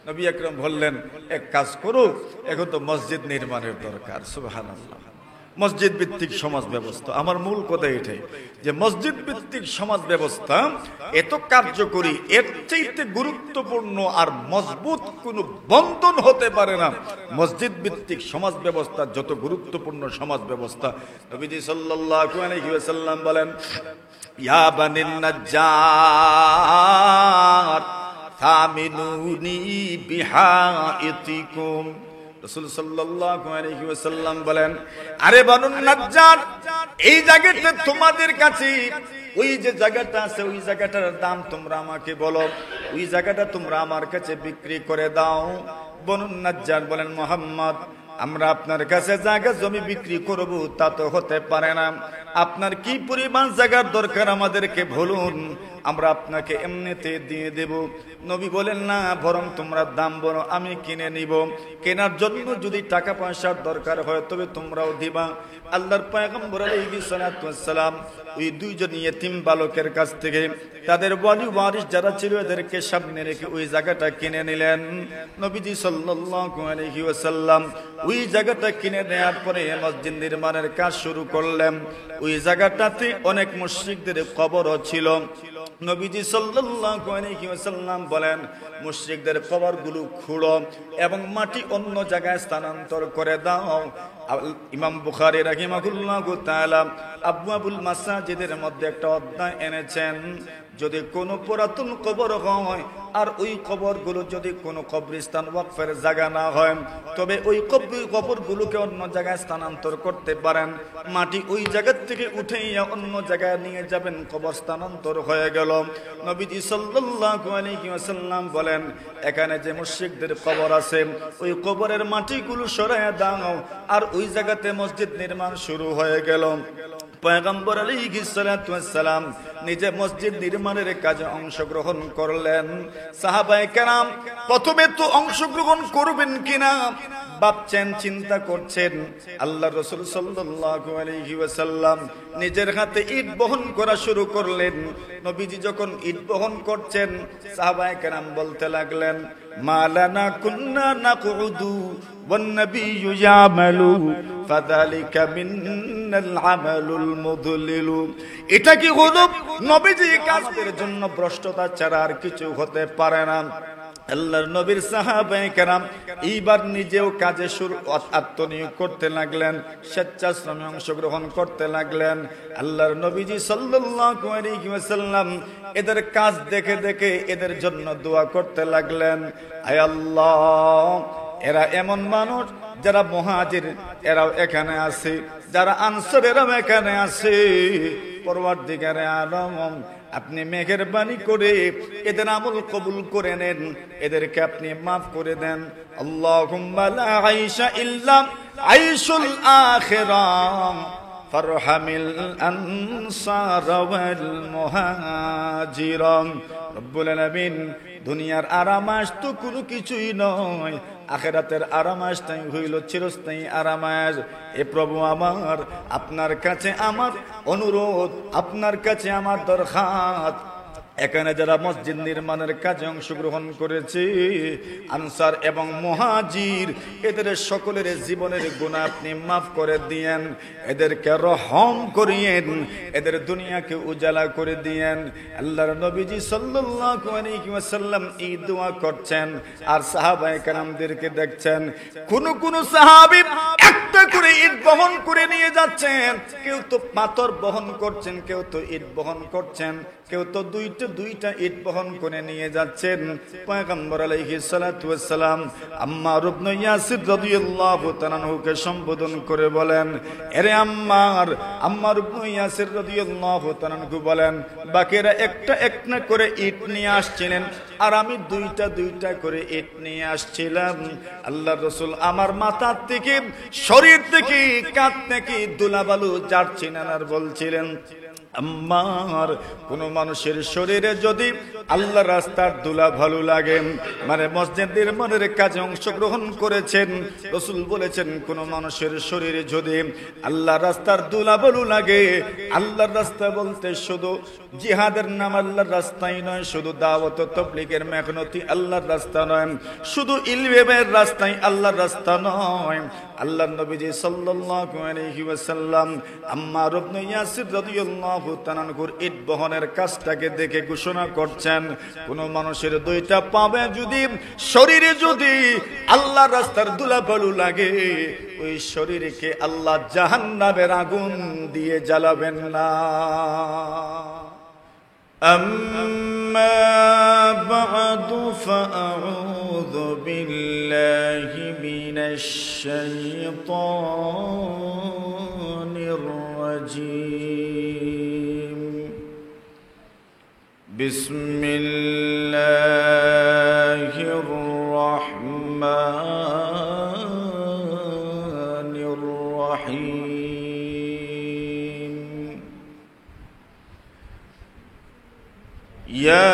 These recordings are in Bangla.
নবী আকরাম বললেন, এক কাজ করো, এখন তো মসজিদ নির্মাণের দরকার। সুবহানাল্লাহ। মসজিদ ভিত্তিক সমাজ ব্যবস্থা, আমার মূল কথা এটাই যে মসজিদ ভিত্তিক সমাজ ব্যবস্থা এত কার্যকরী, এর চাইতে গুরুত্বপূর্ণ আর মজবুত কোনো বন্ধন হতে পারে না। মসজিদ ভিত্তিক সমাজ ব্যবস্থা যত গুরুত্বপূর্ণ সমাজ ব্যবস্থা। নবীজি সাল্লাল্লাহু আলাইহি ওয়াসাল্লাম বলেন, ইয়া বানিন নাজ্জার থামিনুনি বিহাইতিকুম। রাসূল সাল্লাল্লাহু আলাইহি ওয়াসাল্লাম বলেন, আরে বানুন নাজ্জার, এই জায়গাটা তোমাদের কাছে, ওই যে জায়গাটা আছে ওই জায়গাটার দাম তোমরা আমাকে বলো, ওই জায়গাটা তোমরা আমার কাছে বিক্রি করে দাও। বানুন নাজ্জার বলেন, মুহাম্মদ, আমরা আপনার কাছে জায়গা জমি বিক্রি করব তা তো হতে পারে না। আপনার কি পরিমাণ জায়গার দরকার আমাদেরকে বলুন, আমরা আপনাকে এমনিতে দিয়ে দেব। নবী বলেন, না, বরং তোমরা দাম বলো, আমি কিনে নিব। কেনার জন্য যদি টাকা পয়সার দরকার হয় তবে তোমরাও দিবা। আল্লাহর পয়গম্বর আলাইহিস সালাতু ওয়াস সালাম ওই দুইজন ইয়েতিম বালকের কাছ থেকে তাদের ওয়ালি ওয়ারিস যারা ছিল এদেরকে সামনে রেখে ওই জায়গাটা কিনে নিলেন। নবীজি সাল্লাল্লাহু আলাইহি ওয়াসাল্লাম ওই জায়গাটা কিনে নেওয়ার পরে মসজিদ নির্মাণের কাজ শুরু করলেন। ওই জায়গাটাতে অনেক মুশরিকদের কবরও ছিল। নবীজি সাল্লাল্লাহু আলাইহি ওয়াসাল্লাম বলেন, মুশরিকদের কবরগুলো খুঁড়ো এবং মাটি অন্য জায়গায় স্থানান্তর করে দাও। ইমাম বুখারী রাহিমাহুল্লাহু তাআলা আবওয়াবুল মাসাজিদের মধ্যে একটা অধ্যায় এনেছেন, যদি কোনো পুরাতন কবর হয় আর ওই কবরগুলো যদি কোনো কবরস্থান ওয়াকফের জায়গা না হয় তবে ওই কবরগুলোকে অন্য জায়গায় স্থানান্তর করতে পারেন। মাটি ওই জায়গা থেকে উঠাইয়া অন্য জায়গায় নিয়ে যাবেন, কবর স্থানান্তর হয়ে গেল। নবীজি সাল্লাল্লাহু আলাইহি ওয়াসাল্লাম বলেন, এখানে যে মুশরিকদের কবর আছে ওই কবরের মাটিগুলো সরাইয়া দাও, আর ওই জায়গাতে মসজিদ নির্মাণ শুরু হয়ে গেল। পয়গম্বর আলাইহিস সালাতু ওয়াস সালাম নিজে মসজিদ নির্মাণের কাজে অংশগ্রহণ করলেন। সাহাবায়ে কেরাম প্রথমে তো অংশগ্রহণ করবেন কিনা ভাবছেন, চিন্তা করছেন। আল্লাহর রাসূল সাল্লাল্লাহু আলাইহি ওয়াসাল্লাম নিজের হাতে ইট বহন করা শুরু করলেন। নবীজি যখন ইট বহন করছেন, সাহাবায়ে কেরাম বলতে লাগলেন, মালানা কুন্না নাকুদু ওয়ান নাবিয়্যু ইয়ামালু ফাযালিকা মিনাল আমালুল মুদলিলু। এটা কি হলো? নবীজি কাজের জন্য ভ্রষ্টতা ছাড়া আর কিছু হতে পারে না। আল্লাহর নবীর সাহাবায়ে কেরাম এইবার নিজেও কাজে আত্মনিয়োগ করতে লাগলেন, স্বেচ্ছাশ্রমে অংশগ্রহণ করতে লাগলেন। আল্লাহর নবীজি সাল্লাল্লাহু আলাইহি ওয়াসাল্লাম এদের কাজ দেখে দেখে এদের জন্য দোয়া করতে লাগলেন, আয় আল্লাহ, এরা এমন মানুষ যারা মুহাজির এরাও এখানে আছে, যারা আনসার এরাও এখানে আছে। পরওয়ারদিগারে আলম, আপনি মেহেরবানি করে এদের আমল কবুল করে নেন, এদেরকে আপনি মাফ করে দেন। আল্লাহুম্মা লা আইশা ইল্লা আইশুল আখিরাহ ফারহামিল আনসার ওয়াল মুহাজিরান। রব্বুল আলামিন, দুনিয়ার আরামাস তো কোনো কিছুই নয়, আখিরাতের আরামাসটাই হইল চিরস্থায়ী আরামাস। এ প্রভু আমার, আপনার কাছে আমার অনুরোধ, আপনার কাছে আমার দরখাস্ত, এখানে যারা মসজিদ নির্মাণের কাজে অংশগ্রহণ করেছে আনসার এবং মুহাজির, এদের সকলের জীবনের গুনাহ আপনি মাফ করে দিয়েন, এদেরকে রহম করিয়েন, এদের দুনিয়াকে উজালা করে দিয়েন। আল্লাহর নবীজি সাল্লাল্লাহু আলাইহি ওয়াসাল্লাম এই দোয়া করছেন আর সাহাবায়ে কেরামদেরকে দেখছেন, কোন সাহাবী একটা করে ইট বহন করে নিয়ে যাচ্ছেন, কেউ তো পাথর বহন করছেন, কেউ তো ইট বহন করছেন, কেউ তো দুইটা ইট বহন করে নিয়ে যাচ্ছেন। পয়গম্বর আলাইহিস সালাতু ওয়াস সালাম আম্মার ইবনে ইয়াসির রাদিয়াল্লাহু তাআলা আনহুকে সম্বোধন করে বলেন, আরে আম্মার ইবনে ইয়াসির রাদিয়াল্লাহু তাআলা আনহু বলেন, বাকিরা একটা করে ইট নিয়ে আসছিলেন আর আমি দুইটা করে ইট নিয়ে আসছিলাম। আল্লাহর রাসূল আমার মাথা থেকে, শরীর থেকে, কাঁধ থেকে ধুলাবালু ঝাড়ছিলেন আর বলছিলেন, আমার কোন মানুষের শরীরে যদি আল্লাহ রাস্তার ধুলা ভালো লাগে, মানে মসজিদের মনের কাজে অংশগ্রহণ করেছেন, রাসূল বলেছেন কোন মানুষের শরীরে যদি আল্লাহ রাস্তার ধুলা ভালো লাগে, আল্লাহর রাস্তা বলতে শুধু জিহাদের নাম আল্লাহর রাস্তাই নয়, শুধু দাওয়াত ও তাবলীগের মেহনতি আল্লাহর রাস্তা নয়, শুধু ইলমের রাস্তাই আল্লাহর রাস্তা নয়। আল্লাহর নবীজি সাল্লাল্লাহু আলাইহি ওয়াসাল্লাম আম্মার ইবনে ইয়াসির রাদিয়াল্লাহু তাআলা আনহুর ইট বহনের কাজটাকে দেখে ঘোষণা করছেন, কোন মানুষের দুইটা পাবে যদি শরীরে যদি আল্লাহর রাস্তার ধুলাবালু লাগে, ওই শরীরকে আল্লাহ জাহান্নামের আগুন দিয়ে জ্বালাবেন না। أما بعد فأعوذ بالله من الشيطان الرجيم. بسم الله الرحمن الرحيم. يا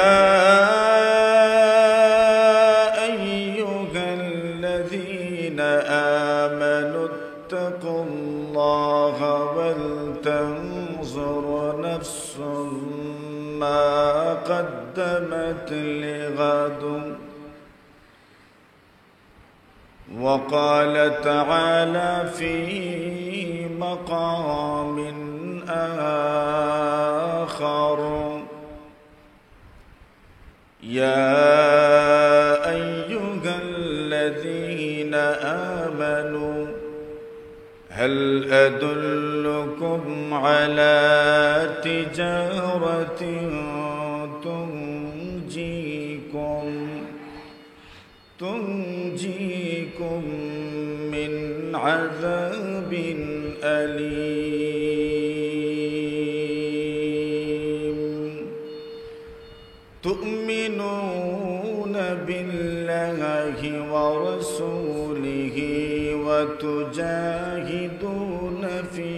أيها الذين آمنوا اتقوا الله ولتنظر نفس ما قدمت لغد. وقال تعالى في مقام آخر: يا أيها الذين آمنوا هل أدلكم على تجارة تنجيكم من عذاب أليم تؤمنون بالله ورسوله وتجاهدون في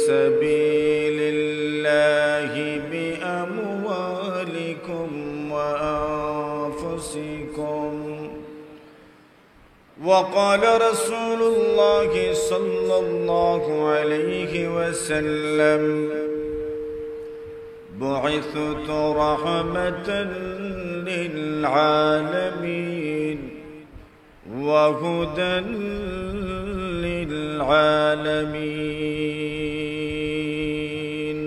سبيل الله بأموالكم وأنفسكم. وقال رسول الله صلى الله عليه وسلم: بعثت رحمة للعالمين وهدى للعالمين.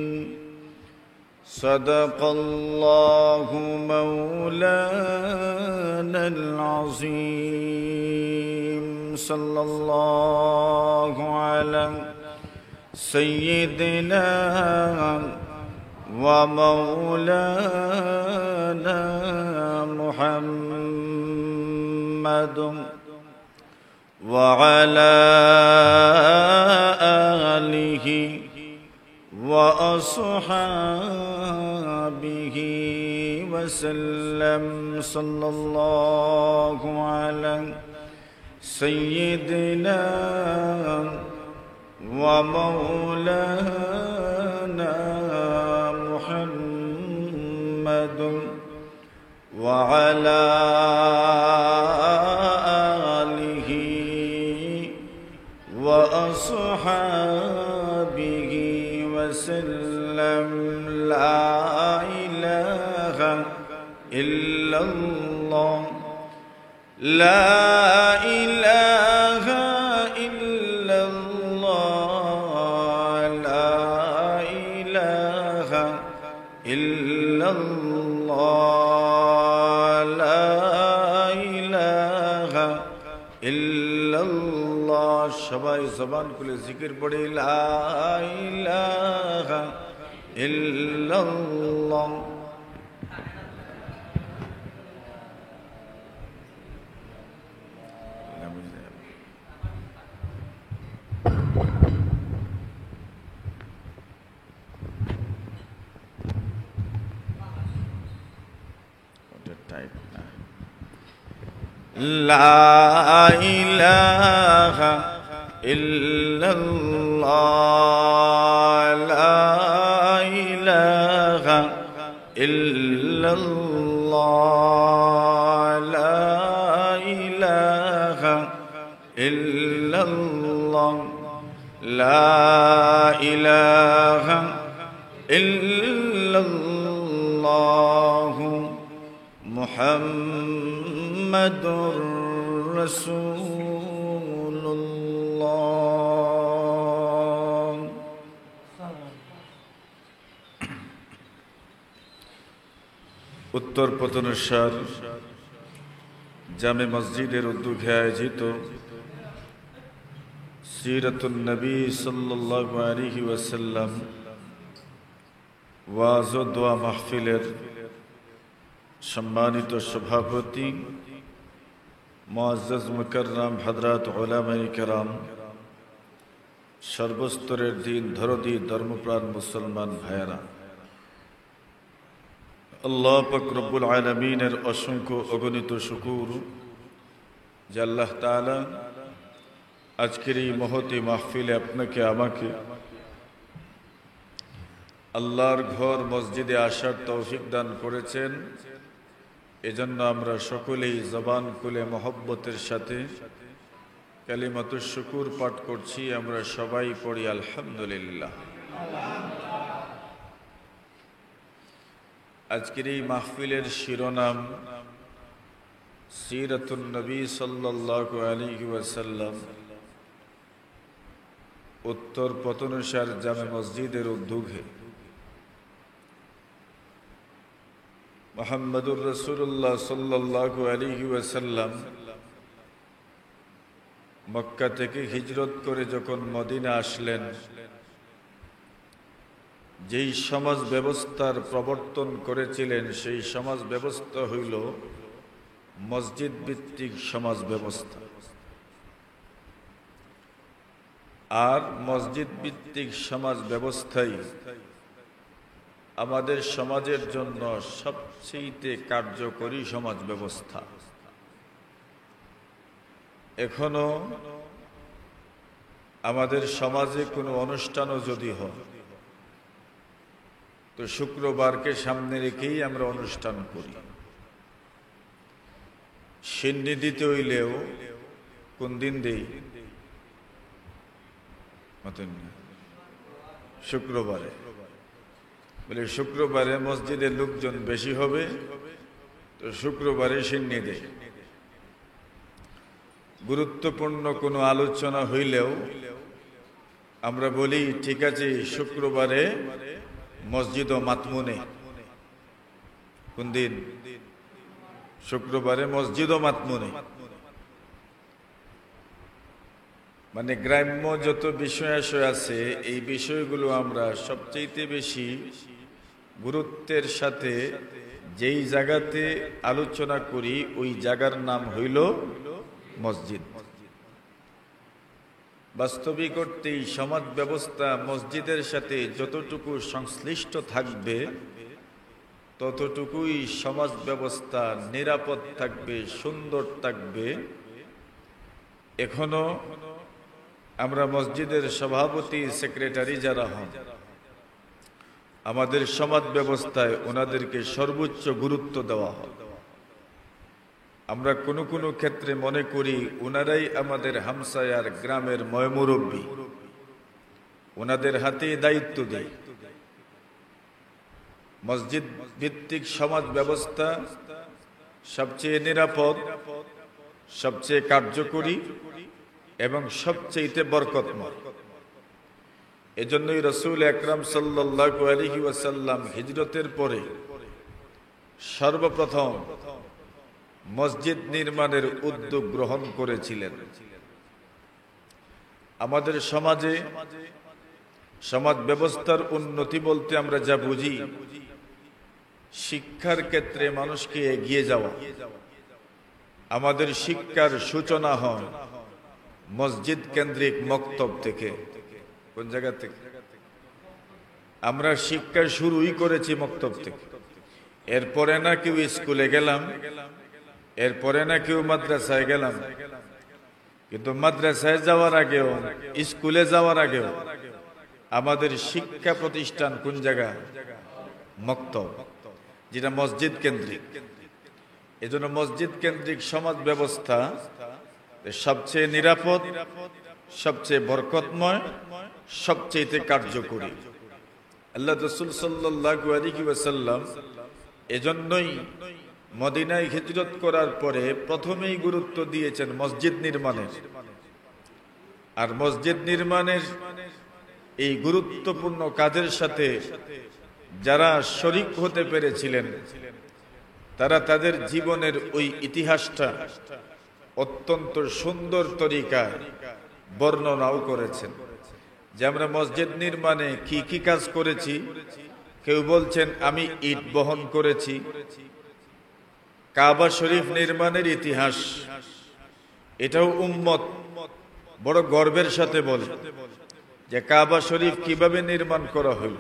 صدق الله مولانا العظيم. صلى الله على سيدنا ومولانا محمد وعلى آله وأصحابه وسلم. صلى الله على سيدنا ومولانا محمد وعلى آله وأصحابه وسلم. لا إله إلا الله لا إله إلا الله لا إله إلا الله لا إله إلا الله. সবাই জবান খুলে জিকির পড়ে লা ইলাহা ইল্লাল্লাহ. টাইট না লা ইলাহা ইল্লাল্লাহ লা ইলাহা ইল্লাল্লাহ লা ইলাহা ইল্লাল্লাহ লা ইলাহা ইল্লাল্লাহ মুহাম্মাদুর রাসূলুল্লাহ। উত্তর পতনেশ্বর জামে মসজিদের উদ্যোগে আয়োজিত সিরাতুন নবী সাল্লাল্লাহু আলাইহি ওয়াসাল্লাম ওয়াজ ও দোয়া মাহফিলের সম্মানিত সভাপতি মুআজ্জাজ মুকাররম হযরত উলামায়ে কেরাম, সর্বস্তরের দিন ধরদি ধর্মপ্রাণ মুসলমান ভাইয়েরা, আল্লাহ পাক রব্বুল আলামিনের অসংখ্য অগণিত শুকর যে আল্লাহ তাআলা আজকের এই মহতি মাহফিলে আপনাকে আমাকে আল্লাহর ঘর মসজিদে আসার তৌফিক দান করেছেন। এজন্য আমরা সকলেই জবান খুলে মহব্বতের সাথে কালিমাতুশ শুকুর পাঠ করছি। আমরা সবাই পড়ি আলহামদুলিল্লাহ। আজকের এই মাহফিলের শিরোনাম সিরাতুন নবী সাল্লাল্লাহু আলাইহি ওয়াসাল্লাম, উত্তর পতনেশ্বর জামে মসজিদের উদ্যোগে মুহাম্মদুর রাসূলুল্লাহ সাল্লাল্লাহু আলাইহি ওয়াসাল্লাম মক্কা থেকে হিজরত করে যখন মদিনা আসলেন, যেই সমাজ ব্যবস্থার প্রবর্তন করেছিলেন সেই সমাজ ব্যবস্থা হইল মসজিদ ভিত্তিক সমাজ ব্যবস্থা। আর মসজিদ ভিত্তিক সমাজ ব্যবস্থাই আমাদের সমাজের জন্য সবচেয়ে কার্যকরী সমাজ ব্যবস্থা। এখনো আমাদের সমাজে কোনো অনুষ্ঠানও যদি হয় তো শুক্রবারকে সামনে রেখেই আমরা অনুষ্ঠান করি। সিন্নি দিতে হইলেও কোন দিন দেই? শুক্রবারে। বলে শুক্রবারে মসজিদের লোকজন বেশি হবে তো শুক্রবারে সিন্নি দেয়। গুরুত্বপূর্ণ কোনো আলোচনা হইলেও আমরা বলি ঠিক আছে শুক্রবারে মসজিদ ও মাতমুনে। কোন দিন? শুক্রবারে মসজিদ ও মাতমুনে। মানে গ্রাম্য যত বিষয় আছে এই বিষয়গুলো আমরা সবচেয়ে বেশি গুরুত্বের সাথে যেই জায়গাতে আলোচনা করি ওই জায়গার নাম হইল মসজিদ। বাস্তবিক অর্থে সমাজ ব্যবস্থা মসজিদের সাথে যতটুকু সংশ্লিষ্ট থাকবে ততটুকুই সমাজ ব্যবস্থা নিরাপদ থাকবে, সুন্দর থাকবে। এখনো আমরা মসজিদের সভাপতি সেক্রেটারি যারা হন আমাদের সমাজ ব্যবস্থায় ওনাদেরকে সর্বোচ্চ গুরুত্ব দেওয়া হয়। আমরা কোনো কোনো ক্ষেত্রে মনে করি ওনারাই আমাদের হামসায়ার গ্রামের ময়মুরব্বী, ওনাদের হাতে দায়িত্ব দেয়। মসজিদ ভিত্তিক সমাজ ব্যবস্থা সবচেয়ে নিরাপদ, সবচেয়ে কার্যকরী এবং সবচেয়ে বরকতময়। এজন্যই রাসূল আকরাম সাল্লাল্লাহু আলাইহি ওয়াসাল্লাম হিজরতের পরে সর্বপ্রথম মসজিদ নির্মাণের উদ্যোগ গ্রহণ করেছিলেন। আমাদের সমাজে সমাজ ব্যবস্থার উন্নতি বলতে আমরা যা বুঝি শিক্ষার ক্ষেত্রে মানুষকে এগিয়ে যাওয়া। আমাদের শিক্ষার সূচনা হয় মসজিদ কেন্দ্রিক মক্তব থেকে। কোন জায়গা থেকে? আমরা শিক্ষা শুরুই করেছি মক্তব থেকে। এরপরে না কেউ স্কুলে গেলাম, এরপরে না কেউ মাদ্রাসায় গেলাম, কিন্তু মাদ্রাসায় যাওয়ার আগেও, স্কুলে যাওয়ার আগেও আমাদের শিক্ষা প্রতিষ্ঠান কোন জায়গা? মক্তব, যেটা মসজিদ কেন্দ্রিক। এজন্য মসজিদ কেন্দ্রিক সমাজ ব্যবস্থা সবচেয়ে নিরাপদ, সবচেয়ে বরকতময়, সবচেয়ে কার্যকরী। আল্লাহ রাসূল সাল্লাল্লাহু আলাইহি ওয়াসাল্লাম এজন্যই মদিনায় হিজরত করার পরে প্রথমেই গুরুত্ব দিয়েছেন মসজিদ নির্মাণের। আর মসজিদ নির্মাণের এই গুরুত্বপূর্ণ কাজের সাথে যারা শরীক হতে পেরেছিলেন, তারা তাদের জীবনের ওই ইতিহাসটা অত্যন্ত সুন্দর তরিকায় বর্ণনাও করেছেন, যে আমরা মসজিদ নির্মাণে কি কি কাজ করেছি। কেউ বলছেন আমি ইট বহন করেছি। কাবা শরীফ নির্মাণের ইতিহাস, এটাও উম্মত বড় গর্বের সাথে বলে যে কাবা শরীফ কিভাবে নির্মাণ করা হইল।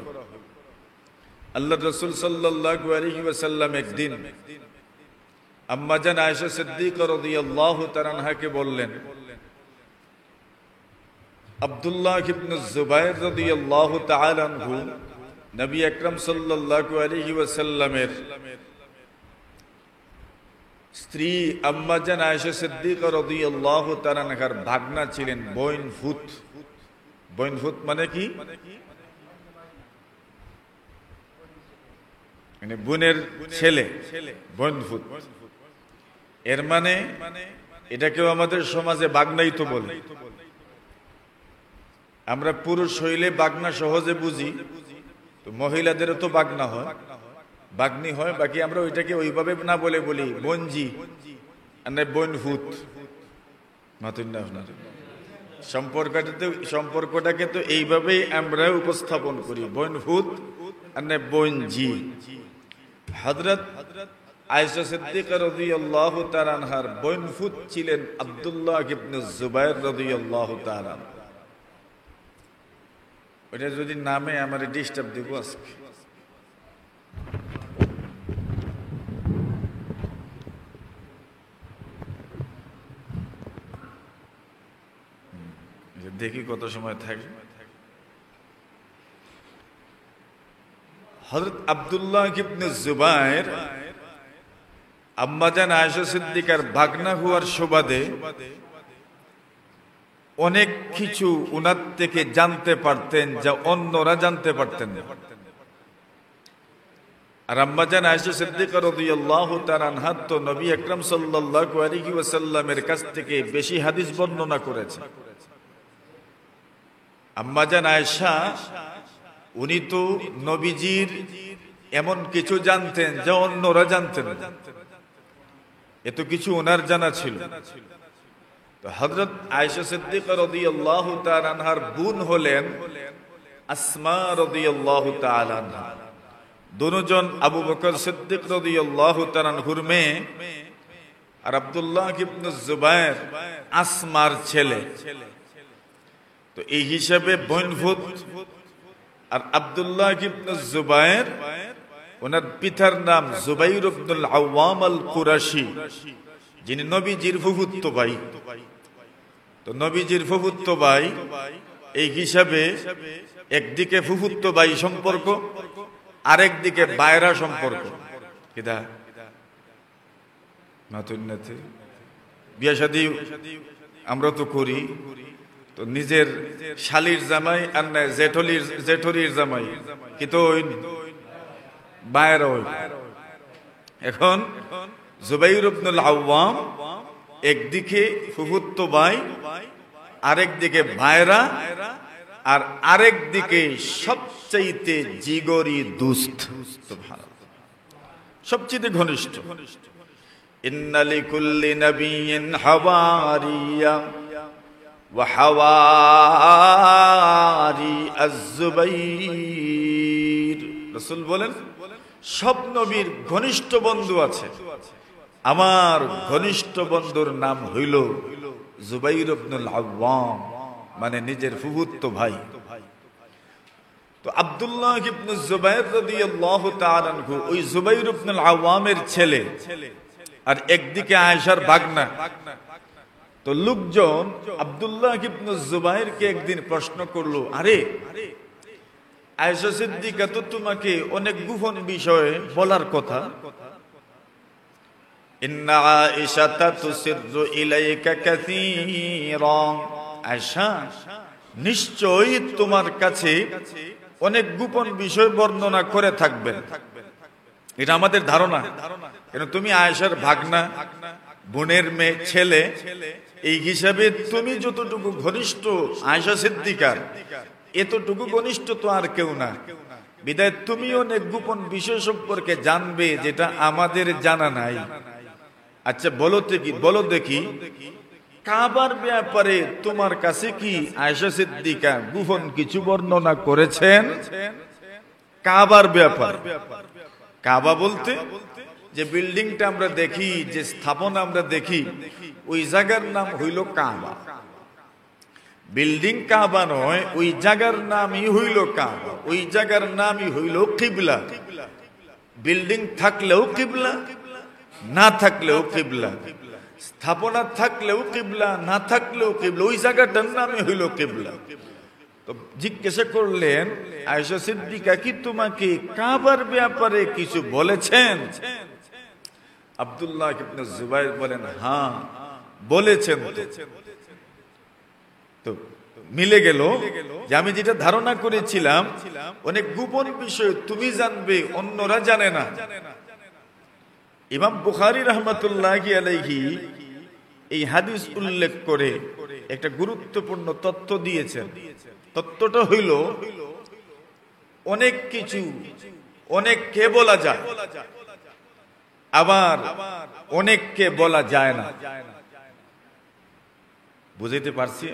আল্লাহ রাসূল সাল্লাল্লাহু আলাইহি ওয়াসাল্লাম একদিন আম্মা জান আয়েশা সিদ্দিকা রাদিয়াল্লাহু তাআলা আনহাকে বললেন, আব্দুল্লাহ ইবনে জুবায়ের রাদিয়াল্লাহু তাআলা আনহু নবী আকরাম সাল্লাল্লাহু আলাইহি ওয়াসাল্লামের স্ত্রী আম্মা জান আয়েশা সিদ্দিকা রাদিয়াল্লাহু তাআলা আনহার ভাগনা ছিলেন বইনফুত। বইনফুত মানে কি? মানে বোনের ছেলে, বইনফুত। এর মানে এটাকেও আমাদের সমাজে বাগনাই তো বলে। আমরা পুরুষ হইলে বাগনা সহজে বুঝি, তো মহিলাদেরও তো বাগনা হয়, বাগনি হয়। বাকি আমরা ওইটাকে ওইভাবে না বলে বলি বনজি আর বইনফুত। সম্পর্কটাকে তো এইভাবেই আমরা উপস্থাপন করি, বইনফুত আর বইনজি। হযরত আয়েশা সিদ্দিকা রাদিয়াল্লাহু তাআলা আনহার বইনফুত ছিলেন আব্দুল্লাহ ইবনে জুবায়ের রাদিয়াল্লাহু তাআলা। ওটা যদি নামে আমার ডিস্টার্ব দিব আজকে। দেখি কত সময় থাকে। হযরত আব্দুল্লাহ ইবনে জুবায়ের আম্মা জান আয়েশা সিদ্দিকার ভাগনা হওয়ার সুবাদে অনেক কিছু উনার থেকে জানতে পারতেন যা অন্যরা জানতে পারতেন না। আর আম্মা জান আয়েশা সিদ্দিকা রাদিয়াল্লাহু তাআলা আনহা তো নবী আকরাম সাল্লাল্লাহু আলাইহি ওয়াসাল্লামের কাছ থেকে বেশি হাদিস বর্ণনা করেছেন। আম্মা জান আয়েশা উনি তো নবীজির এমন কিছু জানতেন যা অন্যরা জানতেন না, এত কিছু ওনার জানা ছিল। তো হযরত আয়েশা সিদ্দিকা রাদিয়াল্লাহু তাআলা আনহার বোন হলেন আসমা রাদিয়াল্লাহু তাআলা আনহা। দুজন আবু বকর সিদ্দিক রাদিয়াল্লাহু তাআলা আনহুর মেয়ে, আর আব্দুল্লাহ ইবনে জুবায়ের আসমার ছেলে। তো এই হিসাবে বইনফুত। আর আব্দুল্লাহ ইবনে জুবায়ের ওনার পিতার নাম জুবাইর ইবনুল আওয়াম আল কুরাশি, যিনি নবীজির ফুফুতো ভাই। তো নবীজির ফুফুতো ভাই এই হিসাবে একদিকে ফুফুতো ভাই সম্পর্ক, আরেক দিকে বাইরা সম্পর্ক। কিদা নাতুন্নাতে বিয়া শাদী আমরা তো করি, তো নিজের শালির জামাই আর না জেঠরির জামাই কি তো বাইরা হই। এখন জুবাইর ইবনুল আওয়াম একদিকে ফুফুতো ভাই, আরেক দিকে ভাইরা, আর আরেক দিকে সবচাইতে জিগরি দুস্ত, সবচেয়ে ঘনিষ্ঠ। ইন্না লিকুল্লি নাবিয়্যিন হাওয়ারিয়া ওয়া হাওয়ারি আয-যুবাইর। রাসূল বলেন সব নবীর ঘনিষ্ঠ বন্ধু আছে, আমার ঘনিষ্ঠ বন্ধুর নাম হইল জুবাইর ইবনুল আওয়াম, মানে নিজের ফুফুতো ভাই। তো আব্দুল্লাহ ইবনে জুবায়ের রাদিয়াল্লাহু তাআলা আনহু ওই জুবাইর ইবনুল আওয়ামের ছেলে। আর একদিকে আয়েশার ভাগনা। তো লোকজন আব্দুল্লাহ ইবনে জুবাইরকে একদিন প্রশ্ন করলো, আরে আয়েশা সিদ্দিকা তো তোমাকে অনেক গোপন বিষয়ে বলার কথা। ইন্না আয়েশাতা তুসিররু ইলাইকা কাসীরা, আয়েশা নিশ্চয়ই তোমার কাছে অনেক গোপন বিষয় বর্ণনা করে থাকবেন, এটা আমাদের ধারণা। কেন তুমি আয়েশার ভাগনা, বোনের মেয়ে, ছেলে, এই হিসাবে তুমি যতটুকু ঘনিষ্ঠ আয়েশা সিদ্দিকার, এতটুকু ঘনিষ্ঠ তো আর কেউ না। বিদায় তুমি অনেক গোপন বিষয় সম্পর্কে জানবে যেটা আমাদের জানা নাই। আচ্ছা বলো দেখি কাবার ব্যাপারে তোমার কাছে কি আয়েশা সিদ্দিকা গোপন কিছু বর্ণনা করেছেন? কাবার ব্যাপার, কাবা বলতে যে বিল্ডিংটা আমরা দেখি, যে স্থাপনা আমরা দেখি, ওই জায়গার নাম হইল কাবা। বিল্ডিং কাবা নয়, ওই জায়গার নামই হইল কাবা, ওই জায়গার নামই হইল কিবলা। বিল্ডিং থাকলেও কিবলা, না থাকলেও কিবলা, স্থাপনা থাকলেও কিবলা, না থাকলেও কিবলা, ওই জায়গাটার নামই হইল কিবলা। তো জিজ্ঞাসা করলেন, আয়েশা সিদ্দিকা কি তোমাকে কাবার ব্যাপারে কিছু বলেছেন? আব্দুল্লাহ ইবনে জুবাইর বলেন, হ্যাঁ বলেছেন। তো মিলে গেল যে আমি যেটা ধারণা করেছিলাম অনেক গোপন বিষয় তুমি জানবে, অন্যরা জানে না। ইমাম বুখারী রাহমাতুল্লাহি আলাইহি এই হাদিস উল্লেখ করে একটা গুরুত্বপূর্ণ তথ্য দিয়েছেন। তথ্যটা হইল অনেক কিছু অনেককে বলা যায়, আবার অনেককে বলা যায় না। বুঝাইতে পারছি?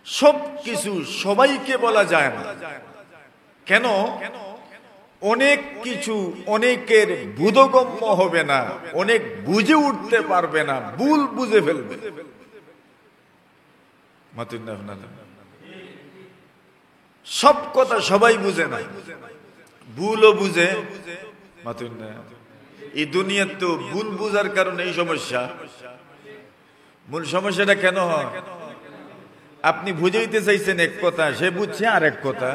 সব কিছু সবাইকে বলা যায় না। কেন? অনেক কিছু অনেকের বোধগম্য হবে না, অনেক বুঝে উঠতে পারবে না, ভুল বুঝে ফেলবে। সব কথা সবাই বুঝে না, ভুলও বুঝে। এই দুনিয়ার তো ভুল বুঝার কারণে এই সমস্যা। মূল সমস্যাটা কেন হয়? আপনি বুঝাইতে চাইছেন এক কথা, সে বুঝছে আর এক কথা।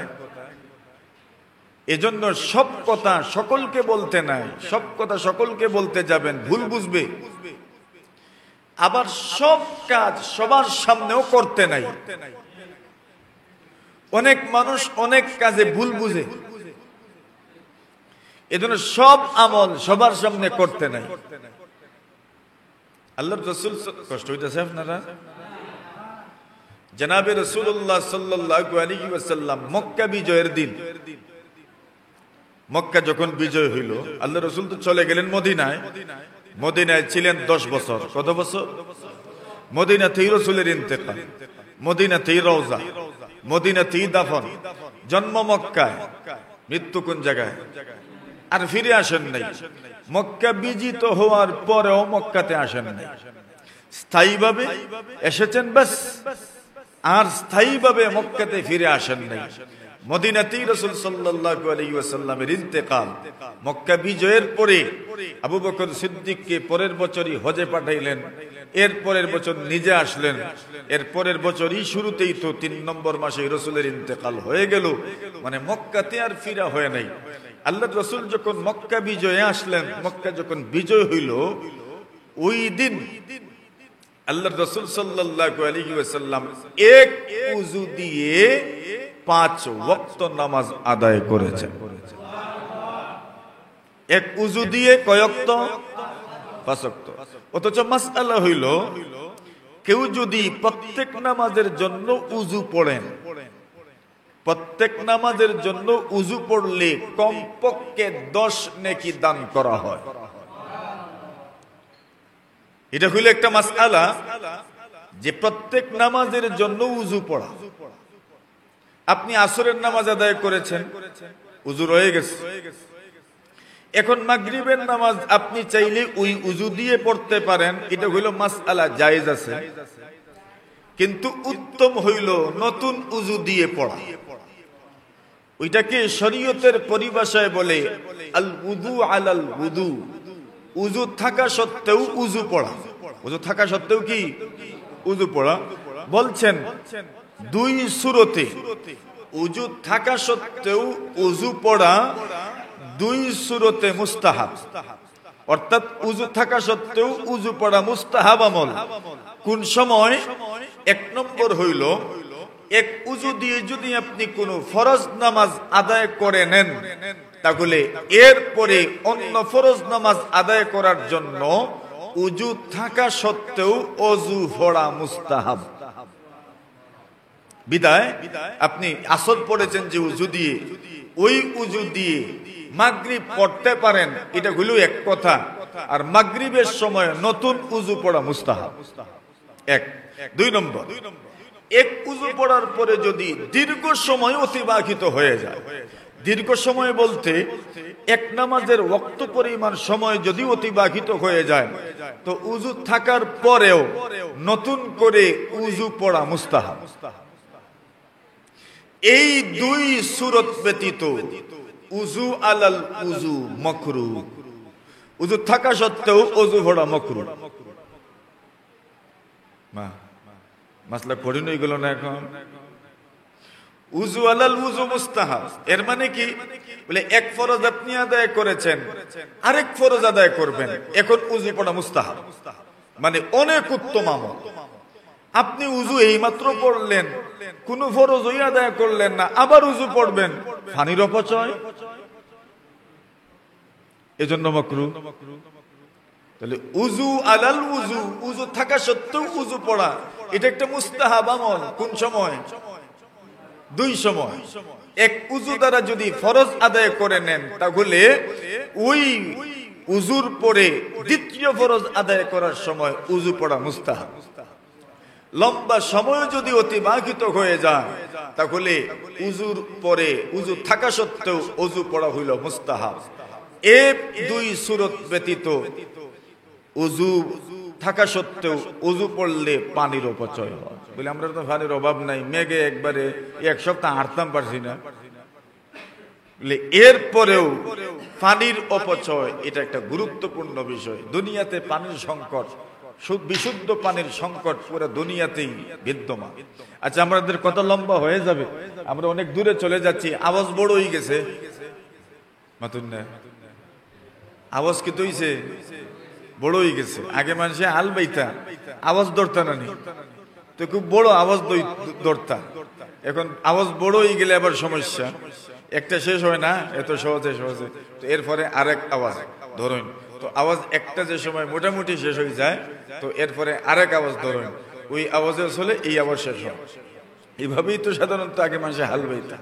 এজন্য সব কথা সকলকে বলতে নাই, সব কথা সকলকে বলতে যাবেন ভুল বুঝবে। আবার সব কাজ সবার সামনেও করতে নাই। অনেক মানুষ অনেক কাজে ভুল বুঝে, এজন্য সব আমল সবার সামনে করতে নাই। আল্লাহর রাসূল, কষ্ট হইতেছে আপনারা? জনাবে রাসূলুল্লাহ সাল্লাল্লাহু আলাইহি ওয়াসাল্লাম মক্কা বিজয়ের দিন, মক্কা যখন বিজয় হইল, আল্লাহ রাসূল তো চলে গেলেন মদিনায়। মদিনায় ছিলেন 10 বছর। কত বছর? মদিনাতেই রাসূলের ইন্তেকাল, মদিনাতেই রওজা, মদিনাতেই দাফন। জন্ম মক্কায়, মৃত্যু কোন জায়গায়? আর ফিরে আসেন নাই। মক্কা বিজিত হওয়ার পরেও মক্কাতে আসেন নাই, স্থায়ীভাবে এসেছেন বাস, আর স্থায়ীভাবে মক্কাতে ফিরে আসেন নাই। মদিনাতেই রাসূল সাল্লাল্লাহু আলাইহি ওয়াসাল্লামের ইন্তেকাল। মক্কা বিজয়ের পরে আবু বকর সিদ্দিককে পরের বছরই হজে পাঠাইলেন, এর পরের বছর নিজে আসলেন, এর পরের বছরই শুরুতেই তো 3 নম্বর মাসে রাসূলের ইন্তেকাল হয়ে গেল। মানে মক্কাতে আর ফিরা হয় নাই। আল্লাহর রাসূল যখন মক্কা বিজয়ে আসলেন, মক্কা যখন বিজয় হইল, ওই দিন আল্লাহর রাসূল সাল্লাল্লাহু আলাইহি ওয়াসাল্লাম এক ওযু দিয়ে 5 ওয়াক্ত নামাজ আদায় করেছেন। এক ওযু দিয়ে কয় ওয়াক্ত? 5 ওয়াক্ত। অথচ মাসআলা হইল, কেউ যদি প্রত্যেক নামাজের জন্য ওযু পড়েন, প্রত্যেক নামাজের জন্য ওযু পড়লে কমপক্ষে 10 নেকি দান করা হয়। এটা হইল একটা মাসআলা, যে প্রত্যেক নামাজের জন্য ওযু পড়া। আপনি আসরের নামাজ আদায় করেছেন, ওযু রয়ে গেছে। এখন মাগরিবের নামাজ আপনি চাইলে ওই ওযু দিয়ে পড়তে পারেন, এটা হইল মাসআলা, জায়েজ আছে। কিন্তু উত্তম হইল নতুন ওযু দিয়ে পড়া। ওইটাকে শরীয়তের পরিভাষায় বলে আল উযু আলাল উযু, উযু থাকা সত্ত্বেও উযু পড়া, উযু থাকা সত্ত্বেও কি উযু পড়া, বলছেন দুই সূরতে উযু থাকা সত্ত্বেও উযু পড়া দুই সূরতে মুস্তাহাব। অর্থাৎ উযু থাকা সত্ত্বেও উযু পড়া মুস্তাহাব আমল। কোন সময়? এক নম্বর হইল, এক উযু দিয়ে যদি আপনি কোন ফরজ নামাজ আদায় করে নেন, তাহলে এরপরে অন্য ফরজ নামাজ আদায় করার জন্য উযু থাকা সত্ত্বেও ওযু পড়া মুস্তাহাব। বিদায় আপনি আসর পড়েছেন যে উযু দিয়ে, ওই উযু দিয়ে মাগরিব পড়তে পারেন, এটা হইল এক কথা। আর মাগরিবের সময় নতুন উযু পড়া মুস্তাহাব, এক। দুই নম্বর, এক উযু পড়ার পরে যদি দীর্ঘ সময় অতিবাহিত হয়ে যায়, দীর্ঘ সময় বলতে এক নামাজের ওয়াক্ত পরিমাণ সময় যদি অতিবাহিত হয়ে যায়, তো উযু থাকার পরেও নতুন করে উযু পড়া মুস্তাহাব। এই দুই সূরত ব্যতীত উযু আলাল উযু মাকরুহ। উযু থাকা সত্ত্বেও উযু পড়া মাকরুহ। মাসলা কঠিন হয়ে গেল না এখন? উযু আলাল উযু মুস্তাহাব এর মানে কি? বলে এক ফরজ আপনি আদায় করেছেন, আরেক ফরজ আদায় করবেন, এখন উযু পড়া মুস্তাহাব, মানে অনেক উত্তম আমল। আপনি উযু এইমাত্র পড়লেন, কোন ফরজই আদায় করলেন না, আবার উযু পড়বেন, পানির অপচয়, এজন্য মাকরুহ। তাহলে উযু আলাল উযু, উযু থাকা সত্ত্বেও উযু পড়া, এটা একটা মুস্তাহাব আমল। কোন সময়? দুই সময়। এক উযু দ্বারা যদি ফরজ আদায় করে নেন, তাহলে ওই উযুর পরে দ্বিতীয় ফরজ আদায় করার সময় উযু পড়া মুস্তাহাব। লম্বা সময় যদি অতিবাহিত হয়ে যায়, তাহলে উযুর পরে উযু থাকা সত্ত্বেও উযু পড়া হইল মুস্তাহাব। এই দুই সূরত ব্যতীত উযু থাকা সত্ত্বেও উযু পড়লে পানির অপচয় হয়। বলে আমরা তো পানির অভাব নাই, মেঘে একবারে এক সপ্তাহ হাঁটতাম পারছি না। এরপরেও পানির অপচয়, এটা একটা গুরুত্বপূর্ণ বিষয়। দুনিয়াতে পানির সংকট, বিশুদ্ধ পানির সংকট পুরো দুনিয়াতেই বিদ্যমান। আচ্ছা, আমাদের কত লম্বা হয়ে যাবে, আমরা অনেক দূরে চলে যাচ্ছি, আওয়াজ বড় হয়ে গেছে। মাতুন না, আওয়াজ কি তৈছে বড় হয়ে গেছে। আগে মানুষে হাল বাইতা আওয়াজ ধরতা না, তো খুব বড় আওয়াজ ধরতা। এখন আওয়াজ বড় হয়ে গেলে আবার সমস্যা, একটা শেষ হয় না এত সহজে সহজে, তো এরপরে আরেক আওয়াজ ধরুন। তো আওয়াজ একটা যে সময় মোটামুটি শেষ হয়ে যায়, তো এরপরে আরেক আওয়াজ ধরুন, ওই আওয়াজে চলে এই আওয়াজ শেষ হয়। এইভাবেই তো সাধারণত আগে মানুষে হাল বাইতা।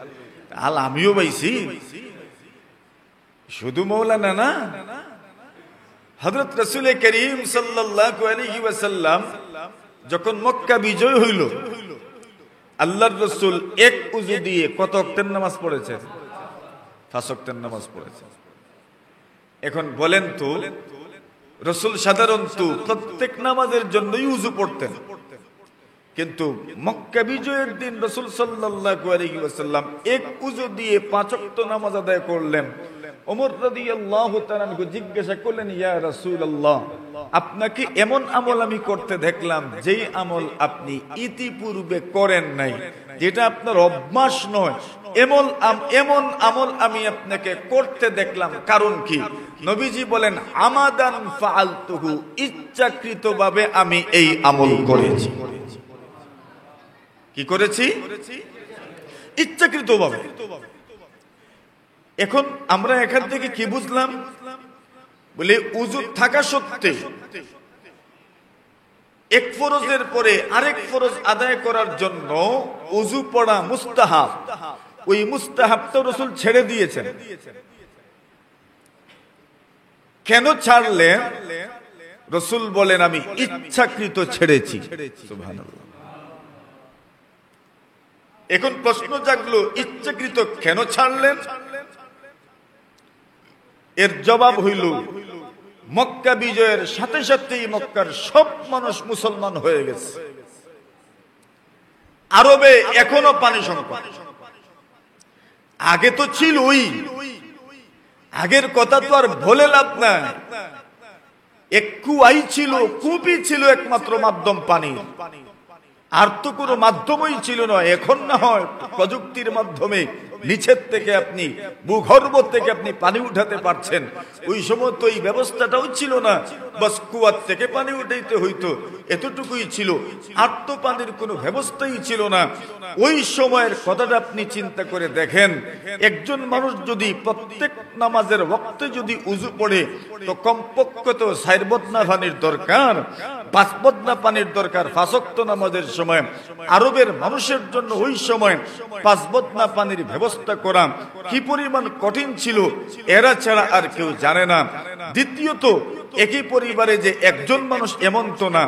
হাল আমিও বাইছি, শুধু মৌলানা না, হযরত রাসূল করিম সাল্লাল্লাহু আলাইহি ওয়াসাল্লাম যখন মক্কা বিজয় হইল, আল্লাহর রাসূল এক উযু দিয়ে কত ওয়াক্তের নামাজ পড়েছেন? 5 ওয়াক্তের নামাজ পড়েছেন। এখন বলেন তো, রাসূল সাধারণত প্রত্যেক নামাজের জন্যই উযু পড়তেন, কিন্তু মক্কা বিজয়ের দিন রাসূল সাল্লাল্লাহু আলাইহি ওয়াসাল্লাম এক উযু দিয়ে 5 ওয়াক্ত নামাজ আদায় করলেন। ওমর রাদিয়াল্লাহু তাআলা জিজ্ঞাসা করলেন, ইয়া রাসূলুল্লাহ, আপনাকে এমন আমল আমি করতে দেখলাম যেই আমল আপনি ইতিপূর্বে করেন নাই, যেটা আপনার অভ্যাস নয়, এমন আমল আমি আপনাকে করতে দেখলাম, কারণ কি? নবীজি বলেন, আমাদান ফাআলতুহু, ইচ্ছাকৃতভাবে আমি এই আমল করেছি। কি করেছি? ইচ্ছাকৃতভাবে। এখন আমরা এখান থেকে কি বুঝলাম? বলে উযু থাকা সত্ত্বে এক ফরজের পরে আরেক ফরজ আদায় করার জন্য উযু পড়া মুস্তাহাব। ওই মুস্তাহাবটা রাসূল ছেড়ে দিয়েছেন। কেন ছাড়লেন? রাসূল বলেন, আমি ইচ্ছাকৃত ছেড়েছি। সুবহানাল্লাহ। এখন প্রশ্ন জাগলো, ইচ্ছাকৃত কেন ছাড়লেন? এর জবাব হইল, মক্কা বিজয়ের সাথে সাথেই মক্কার সব মানুষ মুসলমান হয়ে গেছে। আরবে এখনো পানি সংকট। আগে তো ছিলই, আগের কথা তো আর বলে লাভ নাই। এক কুয়াই ছিল, কূপই ছিল একমাত্র মাধ্যম পানি, আর তো কোনো মাধ্যমই ছিল না। এখন না হয় প্রযুক্তির মাধ্যমে নিচের থেকে আপনি ভূগর্ভ থেকে আপনি পানি উঠাতে পারছেন, ওই সময় তো এই ব্যবস্থাটাও ছিল না। বাস কুয়ার থেকে পানি উঠাইতে হইতো, এতটুকুই ছিল, আর তো পানির কোনো ব্যবস্থাই ছিল না। ওই সময়ের কথাটা আপনি চিন্তা করে দেখেন, একজন মানুষ যদি প্রত্যেক নামাজের ওয়াক্তে যদি উযু পড়ে, তো কমপক্ষে তো 4 বদনা পানির দরকার, 5 বদনা পানির দরকার 5 ওয়াক্ত নামাজের সময়। আরবের মানুষের জন্য ওই সময় 5 বদনা পানির ব্যবস্থা করা কি পরিমাণ কঠিন ছিল, এরা ছাড়া আর কেউ জানে না। দ্বিতীয়ত, একই পরিবারে যে একজন মানুষ এমন তো না,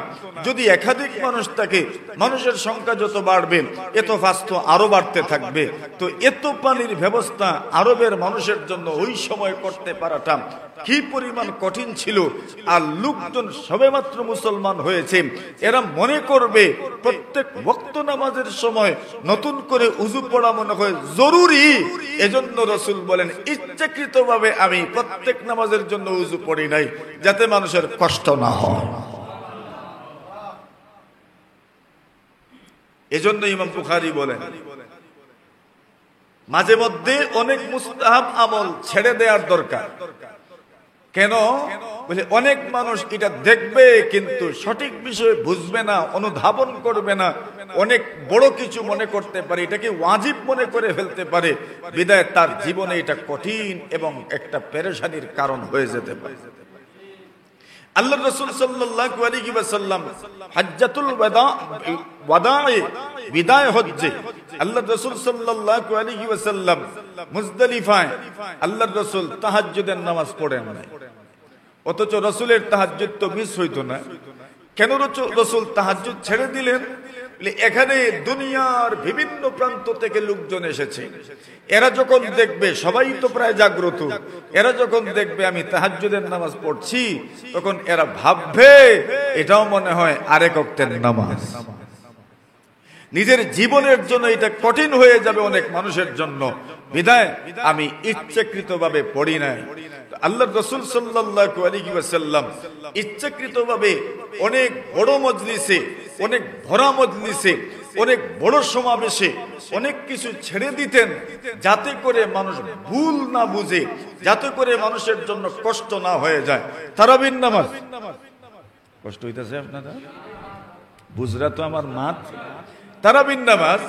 যদি একাধিক মানুষ থাকে, মানুষের সংখ্যা যত বাড়বে এত ফাস্ত আরো বাড়তে থাকবে। তো এত পানির ব্যবস্থা আরবের মানুষের জন্য ওই সময় করতে পারাটা কি পরিমাণ কঠিন ছিল। আর লোকজন সবেমাত্র মুসলমান হয়েছে, এরা মনে করবে প্রত্যেক ওয়াক্ত নামাজের সময় নতুন করে উযু পড়া মনে হয় জরুরি। এজন্য রাসূল বলেন, ইচ্ছাকৃতভাবে আমি প্রত্যেক নামাজের জন্য উযু পড়ি নাই, যাতে মানুষের কষ্ট না হয়। এজন্য ইমাম বুখারী বলেন, মাঝে মধ্যে অনেক মুস্তাহাব আমল ছেড়ে দেওয়ার দরকার। কেন বলে, অনেক মানুষ এটা দেখবে কিন্তু সঠিক বিষয় বুঝবে না, অনুধাবন করবে না, অনেক বড় কিছু মনে করতে পারে, এটাকে ওয়াজিব মনে করে ফেলতে পারে, বিদায় তার জীবনে এটা কঠিন এবং একটা পেরেশানির কারণ হয়ে যেতে পারে। আল্লাহর রাসূল সাল্লাল্লাহু আলাইহি ওয়াসাল্লাম হজ্জাতুল ওয়াদায়ে বিদায় হজ্জে আল্লাহর রাসূল সাল্লাল্লাহু আলাইহি ওয়াসাল্লাম মুজদালিফায় আল্লাহর রাসূল তাহাজ্জুদের নামাজ পড়েন নাই। অথচ রাসূলের তাহাজ্জুদ তো মিস হইতো না। কেন রাসূল তাহাজ্জুদ ছেড়ে দিলেন? এখানে দুনিয়ার বিভিন্ন প্রান্ত থেকে লোকজন এসেছে, এরা যখন দেখবে, সবাই তো প্রায় জাগ্রত, এরা যখন দেখবে আমি তাহাজ্জুদের নামাজ পড়ছি, তখন এরা ভাববে এটাও মনে হয় আরেক ওয়াক্তের নামাজ। নিজের জীবনের জন্য এটা কঠিন হয়ে যাবে অনেক মানুষের জন্য, বিদায় আমি ইচ্ছাকৃতভাবে পড়ি নাই। আল্লাহর রাসূল সাল্লাল্লাহু আলাইহি ওয়াসাল্লাম ইচ্ছাকৃতভাবে অনেক বড় মজলিসে, অনেক ভরা মজলিসে, অনেক বড় সমাবেশে অনেক কিছু ছেড়ে দিতেন, যাতে করে মানুষ ভুল না বুঝে, যাতে করে মানুষের জন্য কষ্ট না হয়ে যায়। তারাবির নামাজ কষ্ট হইতেছে আপনারা বুঝরা তো আমার মাত। তারাবির নামাজ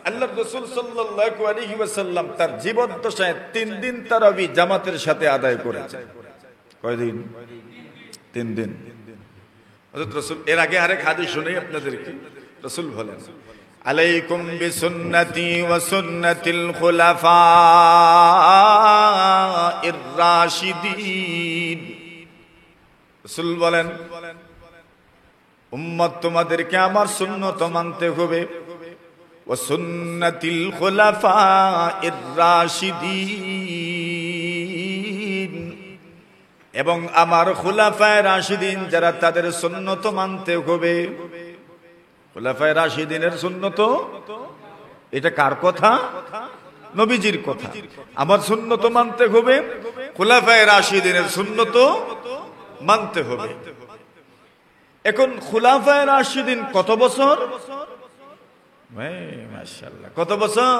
আল্লাহর রাসূল সাল্লাল্লাহু আলাইহি ওয়াসাল্লাম তার জীবদ্দশায় 3 দিন তারাবি জামাতের সাথে আদায় করেছেন। কয়দিন? 3 দিন। হযরত রাসূল, এর আগে আরেক হাদিস শুনাই আপনাদেরকে। রাসূল বলেন, আলাইকুম বিসুন্নতি ওয়া সুন্নাতিল খুলাফাইর রাশিদিন। রাসূল বলেন, উম্মত তোমাদেরকে আমার সুন্নত মানতে হবে, ওয়া সুন্নাতিল খুলাফাইর রাশিদিন, এবং আমার খুলাফায়ে রাশিদিন যারা তাদের সুন্নত মানতে হবে। খুলাফায়ে রাশিদিনের সুন্নত, এটা কার কথা? নবীজির কথা। আমার সুন্নত মানতে হবে, খুলাফায়ে রাশিদিনের সুন্নত মানতে হবে। এখন খুলাফায়ে রাশিদিন কত বছর? মাশাআল্লাহ, কত বছর?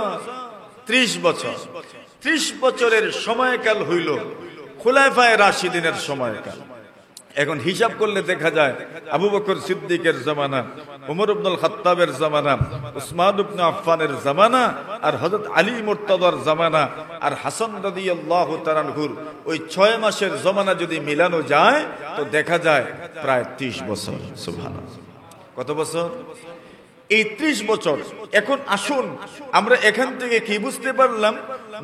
30 বছর। 30 বছরের সময়কাল হইল খুলাফায়ে রাশিদিনের সময়কাল। এখন হিসাব করলে দেখা যায় আবু বকর সিদ্দিকের জামানা, ওমর ইবনুল খাত্তাবের জামানা, উসমান ইবনে আফফানের জামানা, আর হযরত আলী মুর্তাদার জামানা, আর হাসান রাদিয়াল্লাহু তাআলা আনহুর ওই 6 মাসের জামানা যদি মিলানো যায় তো দেখা যায় প্রায় 30 বছর। সুবহানাল্লাহ, কত বছর? এই 30 বছর। এখন আসুন আমরা এখান থেকে কি বুঝতে পারলাম?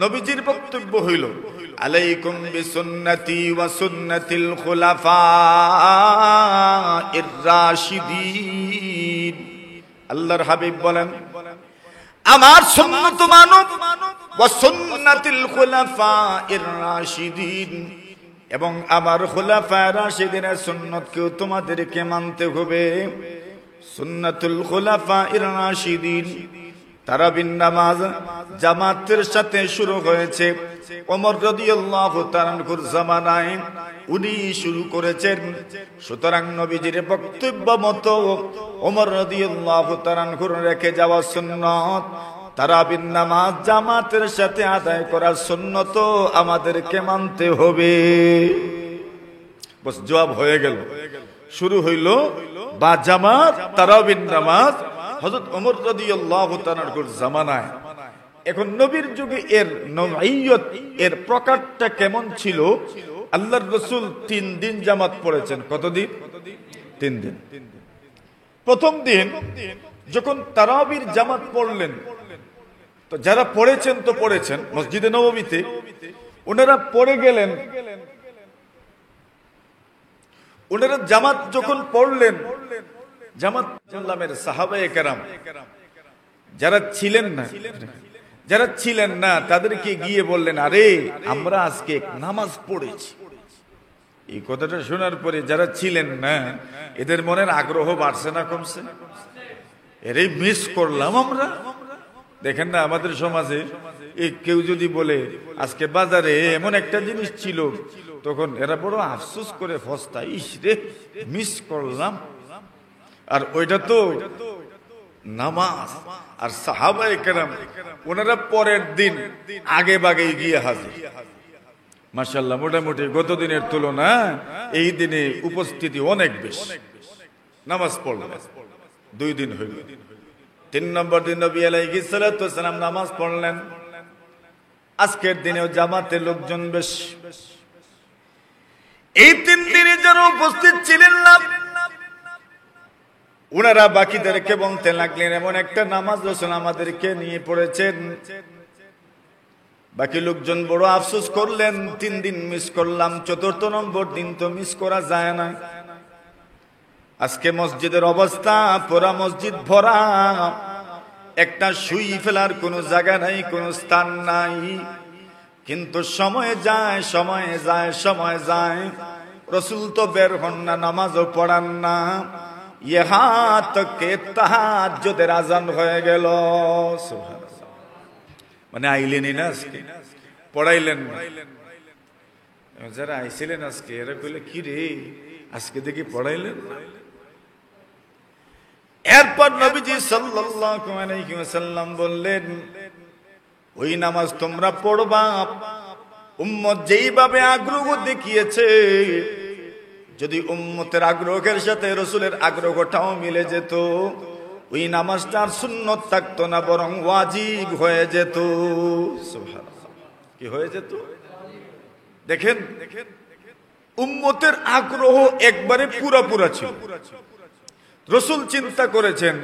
নবীজির বক্তব্য হইল, আলাইকুম বিসুন্নতি ওয়া সুন্নাতিল খুলাফাইর রাশিদিন। আল্লাহর হাবিব বলেন, আমার সুন্নাত মানো, ওয়া সুন্নাতিল খুলাফাইর রাশিদিন, এবং আমার খুলাফায়ে রাশিদিনের সুন্নতকেও তোমাদেরকে মানতে হবে। সুন্নাতুল খুলাফাইর রাশিদিন তারাবির নামাজ জামাতের সাথে শুরু হয়েছে ওমর রাদিয়াল্লাহু তাআলা আনহুর জামানায় উনি শুরু করেছেন। সুতরাং নবীজির বক্তব্য মতো ওমর রাদিয়াল্লাহু তাআলা আনহুর রেখে যাওয়া সুন্নাত তারাবির নামাজ জামাতের সাথে আদায় করার সুন্নত আমাদেরকে মানতে হবে। বস জবাব হয়ে গেল। শুরু হইল বা জামাত তারাবির নামাজ হযরত ওমর রাদিয়াল্লাহু তাআলা আনহুর জামানায়। এখন নবীর যুগে এর নওয়াইয়ত এর প্রকারটা কেমন ছিল? আল্লাহর রাসূল 3 দিন জামাত পড়েছেন। কতদিন? 3 দিন। প্রথম দিন যখন তারাবির জামাত পড়লেন, তো যারা পড়েছেন তো পড়েছেন মসজিদে নববীতে, ওনারা পড়ে গেলেন। ওনারা জামাত যখন পড়লেন, জামাত জাল্লামের সাহাবায়ে কেরাম যারা ছিলেন না তাদেরকে গিয়ে বললেন, আরে আমরা আজকে নামাজ পড়েছি। এই কথাটা শোনার পরে যারা ছিলেন না এদের মনের আগ্রহ বাড়ছে না কমছে? এরই মিস করলাম আমরা। দেখেন না আমাদের সমাজে কেউ যদি বলে আজকে বাজারে এমন একটা জিনিস ছিল, তখন এরা বড় আফসোস করে ফস্তা, ইস রে মিস করলাম। আর ওইটা তো নামাজ। আর সাহাবায়ে কেরাম ওনারা পরের দিন আগে বাগে গিয়ে হাজির। মাশাআল্লাহ, মোটামুটি গত দিনের তুলনা এই দিনে উপস্থিতি অনেক বেশি। নামাজ পড়লেন, 2 দিন হইল। 3 নম্বর দিন নবী আলাইহিস সালাতু ওয়াস সালাম নামাজ পড়লেন। আজকের দিনেও জামাতে লোকজন বেশ। এই 3 দিনে যারা উপস্থিত ছিলেন না, ওনারা বাকিদেরকে বলতে লাগলেন, এমন একটা নামাজ রাসূল আমাদেরকে নিয়ে পড়েছেন। বাকি লোকজন বড় আফসোস করলেন, 3 দিন মিস করলাম, 4th নম্বর দিন তো মিস করা যায় না। আজকে মসজিদের অবস্থা, পুরা মসজিদ ভরা, একটা সুই ফেলার কোনো জায়গা নাই, কোনো স্থান নাই। কিন্তু সময় যায়, রাসূল তো বের হন না, নামাজও পড়ান না। ইহা তকে তাহাজ্জুদের আযান হয়ে গেল। সুবহানাল্লাহ। মানে আইলেনই না, আজকে পড়াইলেন না। যারা আইছিলেন আজকে এরা কইলে, কি রে আজকে দেখি পড়াইলেন না। এরপর নবীজি সাল্লাল্লাহু আলাইহি ওয়াসাল্লাম বললেন, ওই নামাজ তোমরা পড়বা উম্মত যেইভাবে আগ্রহ দেখিয়েছে। যদি উম্মতের আগ্রহের সাথে রাসূলের আগ্রহটাও মিলে যেত, ওই নামাজটা আর সুন্নত থাকতো না, বরং ওয়াজিব হয়ে যেত। সুবহানাল্লাহ। কি হয়ে যেত? দেখেন, উম্মতের আগ্রহ একবারে পুরা ছিল। রাসূল চিন্তা করেছেন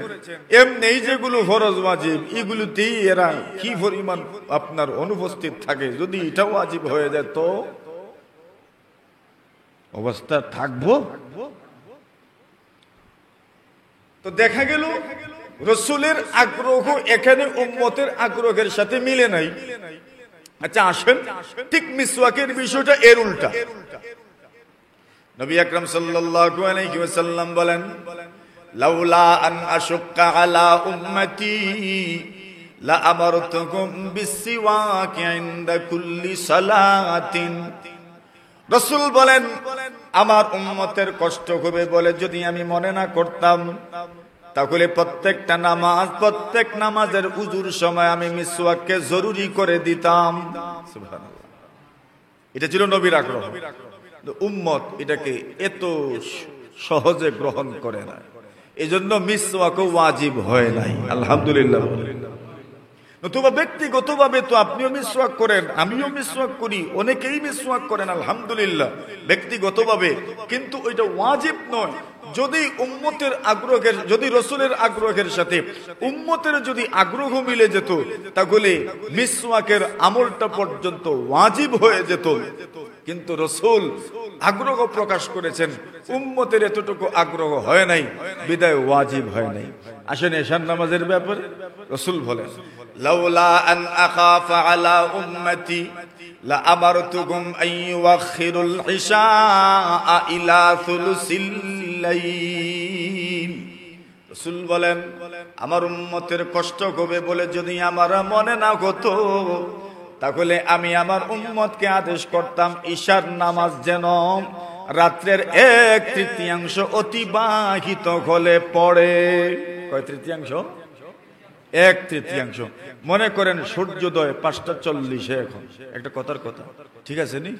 এমনি যেগুলো ফরজ ওয়াজিব, এগুলোতেই এরা কি পরিমাণ আপনার অনুপস্থিত থাকে, যদি এটা ওয়াজিব হয়ে যায় তো অবস্থা থাকবো। তো দেখা গেল রাসূলের আগ্রহ এখানে উম্মতের আগ্রহের সাথে মিলে নাই। আচ্ছা আসেন, ঠিক মিসওয়াকের বিষয়টা এর উল্টা। নবী আকরাম সাল্লাল্লাহু আলাইহি ওয়াসাল্লাম বলেন, লাউলা আন আশুক্কা আলা উম্মতি লা আমারতুকুম বিসওয়াক ইনদা কুল্লি সালাতিন। রাসূল বলেন, আমার উম্মতের কষ্ট হবে বলে যদি আমি মনে না করতাম, তাহলে প্রত্যেক নামাজের উজুর সময় আমি মিসওয়াককে জরুরি করে দিতাম। সুবহানাল্লাহ। এটা ছিল নবীর আগ্রহ। উম্মত এটাকে এত সহজে গ্রহণ করে না, এজন্য মিসওয়াকও ওয়াজিব হয় নাই। আলহামদুলিল্লাহ। নতুবা ব্যক্তিগতভাবে তো আপনিও মিসওয়াক করেন, আমিও মিসওয়াক করি, অনেকেই মিসওয়াক করেন, আলহামদুলিল্লাহ, ব্যক্তিগতভাবে। কিন্তু ওইটা ওয়াজিব নয়। যদি উম্মতের আগ্রহের, যদি রাসূলের আগ্রহের সাথে উম্মতের যদি আগ্রহ মিলে যেত, তাহলে মিসওয়াকের আমলটা পর্যন্ত ওয়াজিব হয়ে যেত। কিন্তু রাসূল আগ্রহ প্রকাশ করেছেন, উম্মতের এতটুকু আগ্রহ হয় নাই, বিদায় ওয়াজিব হয় নাই। আসেন এশার নামাজের ব্যাপারে রাসূল বলেন, লাউলা আন আখাফা আলা উম্মতি লা আমারতুকুম আন ইউআখিরুল ইশা ইলা সুলুসিল লাইল। রাসূল বলেন আমার উম্মতের কষ্ট হবে বলে যদি আমার মনে না হতো তাহলে আমি আমার উম্মতকে আদেশ করতাম ঈশার নামাজ যেন রাত্রের 1/3 অতিবাহিত হলে পড়ে। কয় তৃতীয়াংশ? 1/3। মনে করেন সূর্যোদয় 5:40 এখন, একটা কথার কথা, ঠিক আছে নি?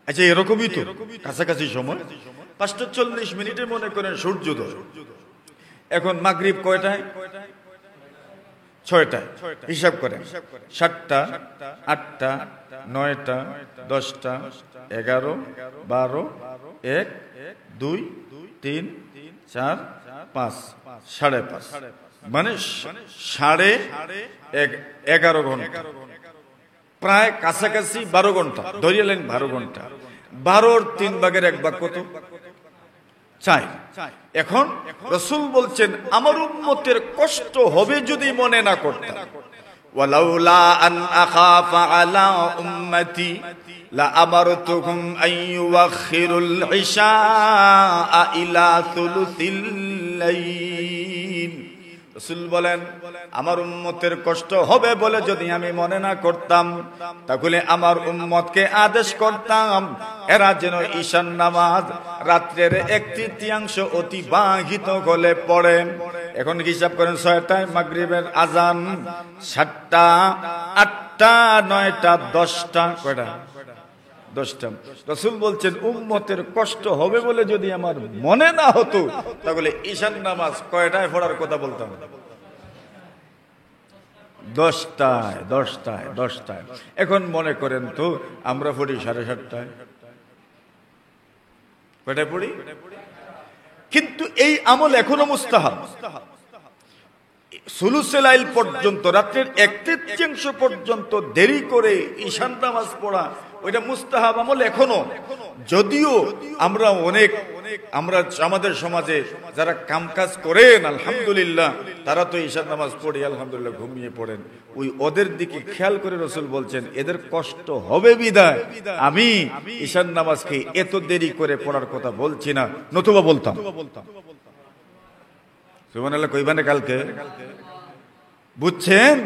আচ্ছা এরকমই তো কাছাকাছি সময় 5:40 মনে করেন সূর্যোদয়। এখন মাগরিব কয়টায়? 6টায়। হিসাব করেন 7টা, 8টা, 9টা, 10টা, 11, 12, 1, 2, 3, 4, 5, 5:30, মানে 11:30 ঘন্টা, প্রায় কাছাকাছি 12 ঘন্টা ধরিলেন। 12 ঘন্টা, 12-র 3 ভাগের 1 ভাগ কত? 4। এখন রাসূল বলছেন আমার উম্মতের কষ্ট হবে যদি মনে না করতাম। ওয়ালাউলা আন আখাফা আলা উম্মতি লা আমারতুহুম আন ইউখিরুল ইশা ইলা সুলুসিল লাইল। রাসূল বলেন আমার উম্মতের কষ্ট হবে বলে যদি আমি মনে না করতাম তাহলে আমার উম্মতকে আদেশ করতাম এরা যেন ঈশার নামাজ রাত্রের 1/3 অতিবাহিত হলে পড়ে। এখন হিসাব করেন 6টায় মাগরিবের আজান, 7টা, 8টা, 9টা, 10টা, কয়টা? 10টা। রাসূল বলছেন উম্মতের কষ্ট হবে বলে যদি আমার মনে না হতো তাহলে ঈশার নামাজ কয়টায় পড়ার কথা বলতাম? 10টায়, 10টায়, 10টায়। এখন মনে করেন তো আমরা পড়ি 7:30টায়, কয়টায় পড়ি? কিন্তু এই আমল এখনো মুস্তাহাব। সুলুসে লাইল পর্যন্ত, রাত্রের 1/3 পর্যন্ত দেরি করে ঈশান নামাজ পড়া ওইটা মুস্তাহাব আমল এখনো। যদিও আমরা আমাদের সমাজে যারা কামকাজ করেন আলহামদুলিল্লাহ তারা তো ঈশান নামাজ পড়ে আলহামদুলিল্লাহ ঘুমিয়ে পড়েন, ওদের দিকে খেয়াল করে রাসূল বলছেন এদের কষ্ট হবে বিধায় আমি ঈশান নামাজকে এত দেরি করে পড়ার কথা বলছি না, নতুবা বলতাম। সুবহানাল্লাহ কইবানে কালকে, বুঝছেন?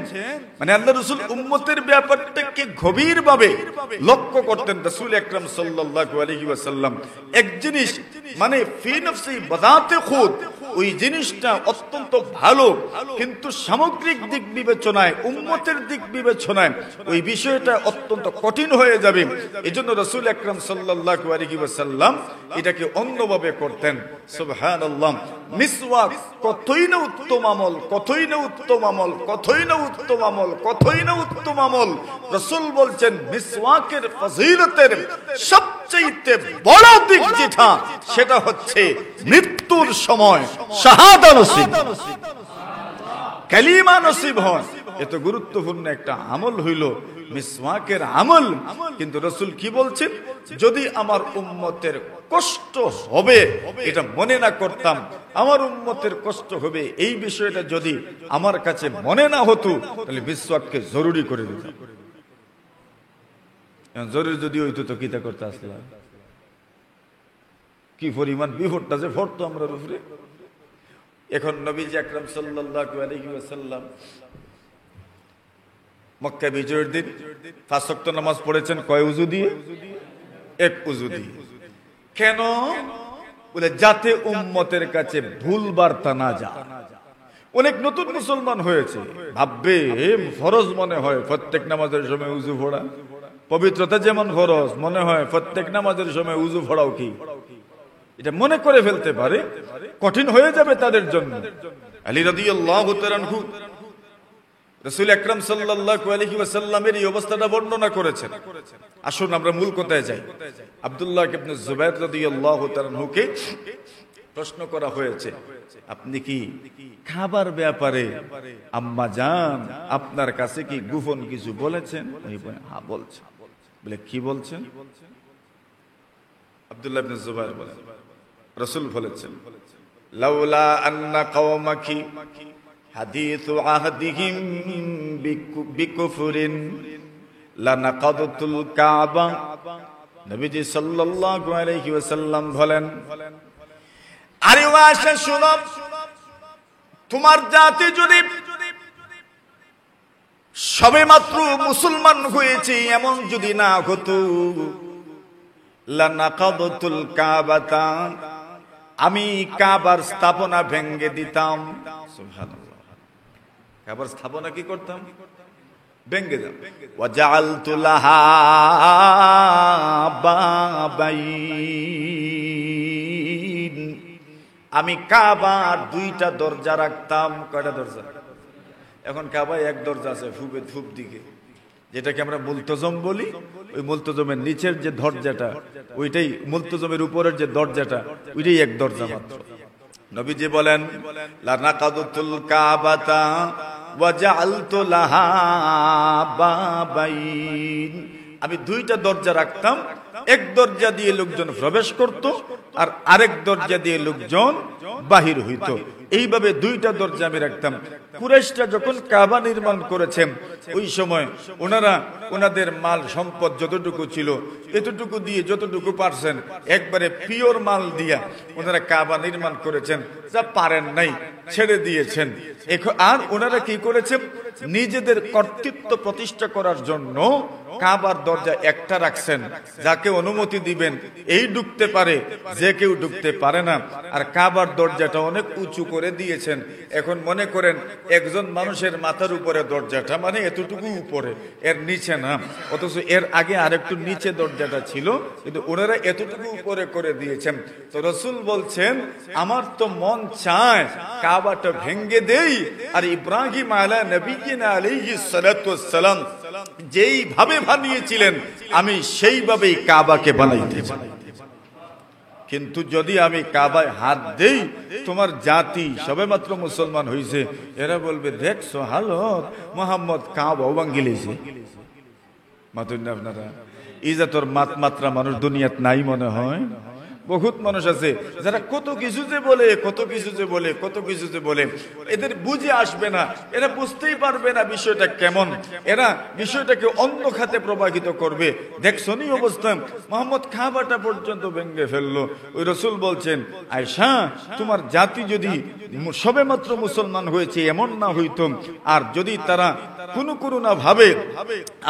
মানে আল্লাহ রাসূল উম্মতের ব্যাপারটাকে গভীরভাবে লক্ষ্য করতেন। রাসূল আকরাম সাল্লাল্লাহু আলাইহি ওয়াসাল্লাম এক জিনিস মানে ফি নফসি বাযাতে খুদ ওই জিনিসটা অত্যন্ত ভালো, কিন্তু সামগ্রিক দিক বিবেচনায়, উম্মতের দিক বিবেচনায় ওই বিষয়টা অত্যন্ত কঠিন হয়ে যাবে। এজন্য রাসূল আকরাম সাল্লাল্লাহু আলাইহি ওয়াসাল্লাম এটাকে অন্যভাবে করতেন। সুবহানাল্লাহ। মিসওয়াক কতই না উত্তম আমল, কতই না উত্তম আমল, কতই না উত্তম আমল, কতই না উত্তম আমল। রাসূল বলছেন মিসওয়াকের ফজিলতের সবচেয়ে বড় দিক যেটা সেটা হচ্ছে মৃত্যুর সময় শাহাদা নসিব, কালিমা নসিব হয়। এত গুরুত্বপূর্ণ একটা আমল হইল মিসওয়াকের আমল। কিন্তু রাসূল কি বলছেন? যদি আমার উম্মতের কষ্ট হবে এটা মনে না করতাম, আমার উম্মতের কষ্ট হবে এই বিষয়টা যদি আমার কাছে মনে না হতো তাহলে মিসওয়াককে জরুরি করে দিতাম। জরুরি যদি হইতো তো কিতা করতে আসলাম? কি পরিমাণ বিপদটা যে পড়তো আমরা উপরে। এখন নবীজি আকরাম সাল্লাল্লাহু আলাইহি ওয়াসাল্লাম মক্কা বিজয়ের দিন 5 ওয়াক্ত নামাজ পড়েছেন কয় উযু দিয়ে? 1 উযু দিয়ে। কেন? বলে যাতে উম্মতের কাছে ভুল বার্তা না যায়। অনেক নতুন মুসলমান হয়েছে, ভাববে ফরজ মনে হয় প্রত্যেক নামাজের সময় উযু পড়া, পবিত্রতা যেমন ফরজ মনে হয় প্রত্যেক নামাজের সময় উযু পড়াও কি, এটা মনে করে ফেলতে পারে, কঠিন হয়ে যাবে তাদের জন্য। আলী রাদিয়াল্লাহু তাআলা আনহু রাসূল আকরাম সাল্লাল্লাহু আলাইহি ওয়াসাল্লামের এই অবস্থাটা বর্ণনা করেছেন। আসুন আমরা মূল কথায় যাই। আব্দুল্লাহ ইবনে জুবাইর রাদিয়াল্লাহু তাআলা আনহুকে প্রশ্ন করা হয়েছে, আপনি কি খাবার ব্যাপারে আম্মা জান আপনার কাছে কি গোপন কিছু বলেছেন? হ্যাঁ বলছেন। বলে কি বলছেন? আব্দুল্লাহ ইবনে জুবাইর বলেন রাসূল বলেছেন লাউলা আন্না কওমাকি হাদিসু আহদিহিম বিকুফরিন লানাকাদতুল কাবা নবীজি সাল্লাল্লাহু আলাইহি ওয়াসাল্লাম বলেন, আরে ওয়াসা শুনো, তোমার জাতি যদি সবেমাত্র মুসলমান হয়েছে এমন যদি না হতো, লানাকাদতুল কাবাতা, আমি কাবার স্থাপনা ভেঙে দিতাম। সুবহানাল্লাহ, কাবার স্থাপনা কি করতাম? ভেঙে দিতাম। ওয়াজআলতু লাহা বাবাইন, আমি কাবার দুইটা দরজা রাখতাম। কয়টা দরজা? এখন কাবায় এক দরজা আছে পূব দিকে, যেটাকে আমরা মুলতজম বলি। ওই মুলতজমের নিচের যে দরজাটা, ওইটাই মুলতজমের উপরের যে দরজাটা, ওইটাই এক দরজা মাত্র। নবীজি বলেন, লানাকাদতুল কাবাতা ওয়া জাআলতু লাহা বাবাইন, আমি দুইটা দরজা রাখতাম। এক দরজা দিয়ে লোকজন প্রবেশ করত, আর আরেক দরজা দিয়ে লোকজন বাহির হইত। এইভাবে দুইটা দরজা আমি রাখতাম। কুরাইশরা যখন কাবা নির্মাণ করেছেন, ওই সময় ওনারা ওনাদের মাল সম্পদ যতটুকু ছিল, এতটুকু দিয়ে যতটুকু পারছেন একবারে পিওর মাল দিয়া ওনারা কাবা নির্মাণ করেছেন। যা পারেন নাই ছেড়ে দিয়েছেন। আর ওনারা কি করেছেন? নিজেদের কর্তৃত্ব প্রতিষ্ঠা করার জন্য কাবার দরজা একটা রাখছেন, যাকে অনুমতি দিবেন এই ঢুকতে পারে, যে কেউ ঢুকতে পারে না। আর কাবার দরজাটা অনেক উঁচু করে দিয়েছেন। এখন মনে করেন একজন মানুষের মাথার উপরে দরজাটা, মানে এতটুকু উপরে, এর নিচে না। অথচ এর আগে আরেকটু নিচে দরজাটা ছিল, কিন্তু ওনারা এতটুকু উপরে করে দিয়েছেন। তো রাসূল বলছেন, আমার তো মন চায় কাবাটা ভেঙে দেই, আর ইব্রাহিম আলাইহিস সালাতু ওয়াস সালাম যেইভাবে বানিয়েছিলেন আমি সেইভাবেই কাবাকে বানাইতে চাই। কিন্তু যদি আমি কাবায় হাত দেই, তোমার জাতি সবেমাত্র মুসলমান হয়েছে, এরা বলবে, দেখছো হালত, মোহাম্মদ কাবাও ভাঙ্গি লইছে। মাতুন না আপনারা? ইজা তোর মাত্রা মানুষ দুনিয়াত নাই মনে হয়। বহুত মানুষ আছে যারা কত কিছু যে বলে, এদের বুঝে আসবে না, এরা বুঝতেই পারবে না বিষয়টা কেমন। এরা বিষয়টাকে অন্য খাতে প্রবাহিত করবে। দেখছো নি অবস্থা, মোহাম্মদ কাবাটা পর্যন্ত ভেঙে ফেললো। ওই রাসূল বলছেন, আয়েশা, তোমার জাতি যদি সবেমাত্র মুসলমান হয়েছে এমন না হইতো, আর যদি তারা কোনো না ভাবে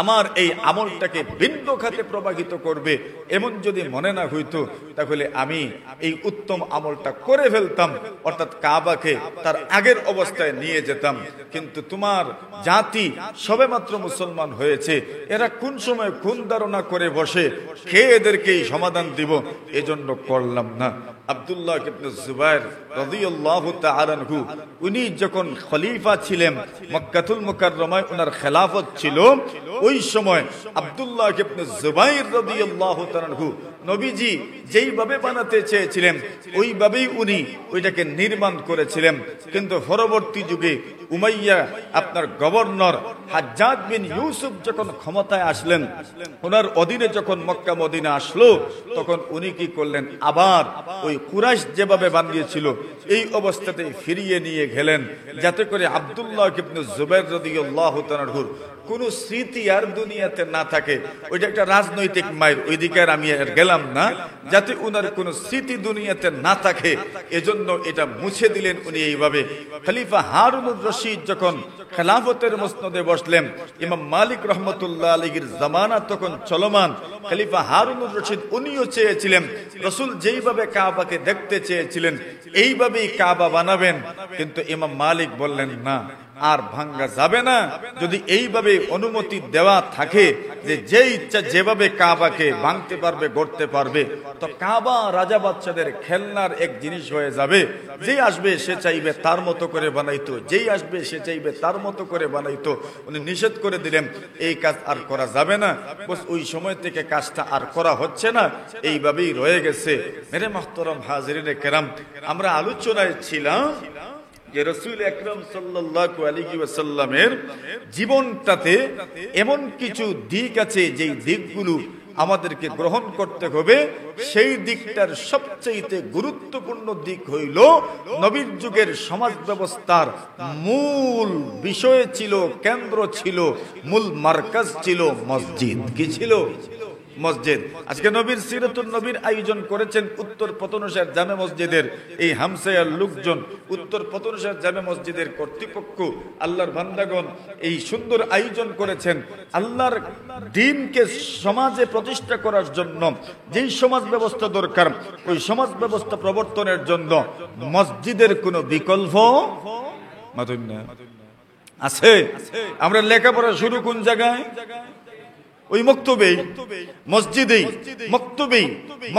আমার এই আমলটাকে ভিন্ন খাতে প্রবাহিত করবে এমন যদি মনে না হইতো, তাহলে আমি এই উত্তম আমলটা করে ফেলতাম, অর্থাৎ কাবাকে তার আগের অবস্থায় নিয়ে যেতাম। কিন্তু তোমার জাতি সবেমাত্র মুসলমান হয়েছে, এরা কোন সময় কোন ধারণা করে বসে, খেয়ে এদেরকেই সমাধান দিব, এজন্য করলাম না। আব্দুল্লাহ ইবনে জুবাইর রাদিয়াল্লাহু তাআলা আনহু, উনি যখন খলিফা ছিলেন, মক্কাতুল মুকাররমায় ওনার খেলাফত ছিল, ওই সময় আব্দুল্লাহ ইবনে জুবাইর রাদিয়াল্লাহু তাআলা আনহু নবীজি যেইভাবে বানাতে চেয়েছিলেন ওইভাবেই উনি ওইটাকে নির্মাণ করেছিলেন। কিন্তু পরবর্তী যুগে উমাইয়া আপনার গভর্নর হাজ্জাজ বিন ইউসুফ যখন ক্ষমতায় আসলেন, ওনার অধীনে যখন মক্কা মদিনা আসলো, তখন উনি কি করলেন? আবার ওই কুরাইশ যেভাবে বানিয়েছিল এই অবস্থাতেই ফিরিয়ে নিয়ে গেলেন, যাতে করে আব্দুল্লাহ ইবনে জুবাইর রাদিয়াল্লাহু তাআলা আনহুর কোন স্মৃতি আর দুনিয়াতে না থাকে। ওইটা একটা রাজনৈতিক মাইর, ওই দিকে আর আমি আর গেলাম না, যাতে উনার কোন স্মৃতি দুনিয়াতে না থাকে, এজন্য এটা মুছে দিলেন উনি এইভাবে। খলিফা হারুনুর রশিদ যখন খেলাফতের মসনদে বসলেন, ইমাম মালিক রহমতুল্লাহ আলাইহির জামানা তখন চলমান, খলিফা হারুনুর রশিদ উনিও চেয়েছিলেন রাসূল যেইভাবে কাবাকে দেখতে চেয়েছিলেন এইভাবেই কাবা বানাবেন, কিন্তু ইমাম মালিক বললেন না, আর ভাঙ্গা যাবে না। যদি এইভাবে অনুমতি দেওয়া থাকে যে যে ইচ্ছা যেভাবে কাবাকে ভাঙতে পারবে, গড়তে পারবে, তো কাবা রাজা বাদশাদের খেলনার এক জিনিস হয়ে যাবে। যেই আসবে সে চাইবে তার মতো করে বানাইতো, যেই আসবে সে চাইবে তার মতো করে বানাইতো। উনি নিষেধ করে দিলেন, এই কাজ আর করা যাবে না। বস ওই সময় থেকে কাজটা আর করা হচ্ছে না, এইভাবেই রয়ে গেছে। মেরে মুহতারাম হাজিরিনে কেরাম, আমরা আলোচনায় ছিলাম যে রাসূল আকরাম সাল্লাল্লাহু আলাইহি ওয়াসাল্লামের জীবনটাতে এমন কিছু দিক আছে যেই দিকগুলো আমাদেরকে গ্রহণ করতে হবে। সেই দিকটার সবচেয়ে গুরুত্বপূর্ণ দিক হইল নবীর যুগের সমাজ ব্যবস্থার মূল বিষয় ছিল, কেন্দ্র ছিল, মূল মার্কাজ ছিল মসজিদ। কি ছিল? মসজিদ। আজকে নবীর সিরাতুন নবীর আয়োজন করেছেন উত্তর পতনশার জামে মসজিদের এই হামসায়ার লোকজন, উত্তর পতনশার জামে মসজিদের কর্তৃপক্ষ, আল্লাহর বান্দাগণ এই সুন্দর আয়োজন করেছেন আল্লাহর দ্বীনকে সমাজে প্রতিষ্ঠা করার জন্য। যেই সমাজ ব্যবস্থা দরকার ওই সমাজ ব্যবস্থা প্রবর্তনের জন্য মসজিদের কোনো বিকল্প আছে? আমরা লেখাপড়া শুরু কোন জায়গায়? ওই মক্তবেই, মসজিদেই,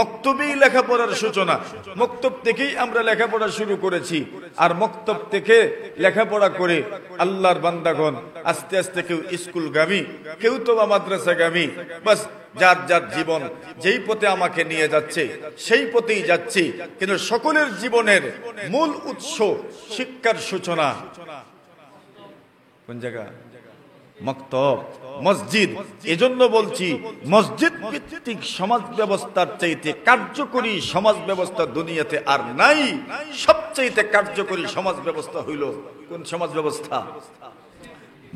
মক্তবেই লেখাপড়ার সূচনা। মক্তব থেকেই আমরা লেখাপড়া শুরু করেছি। আর মক্তব থেকে লেখাপড়া করে আল্লাহর বান্দাগণ আস্তে আস্তে কেউ স্কুলগামী, কেউ তো মাদ্রাসাগামী, বাস যার যার জীবন যেই পথে আমাকে নিয়ে যাচ্ছে সেই পথেই যাচ্ছি। কিন্তু সকলের জীবনের মূল উৎস শিক্ষার সূচনা কোন জায়গা? মক্তব, মসজিদ। এজন্য বলছি মসজিদ ভিত্তিক সমাজ ব্যবস্থার চাইতে কার্যকরী সমাজ ব্যবস্থা দুনিয়াতে আর নাই। সবচাইতে কার্যকরী সমাজ ব্যবস্থা হইল কোন সমাজ ব্যবস্থা?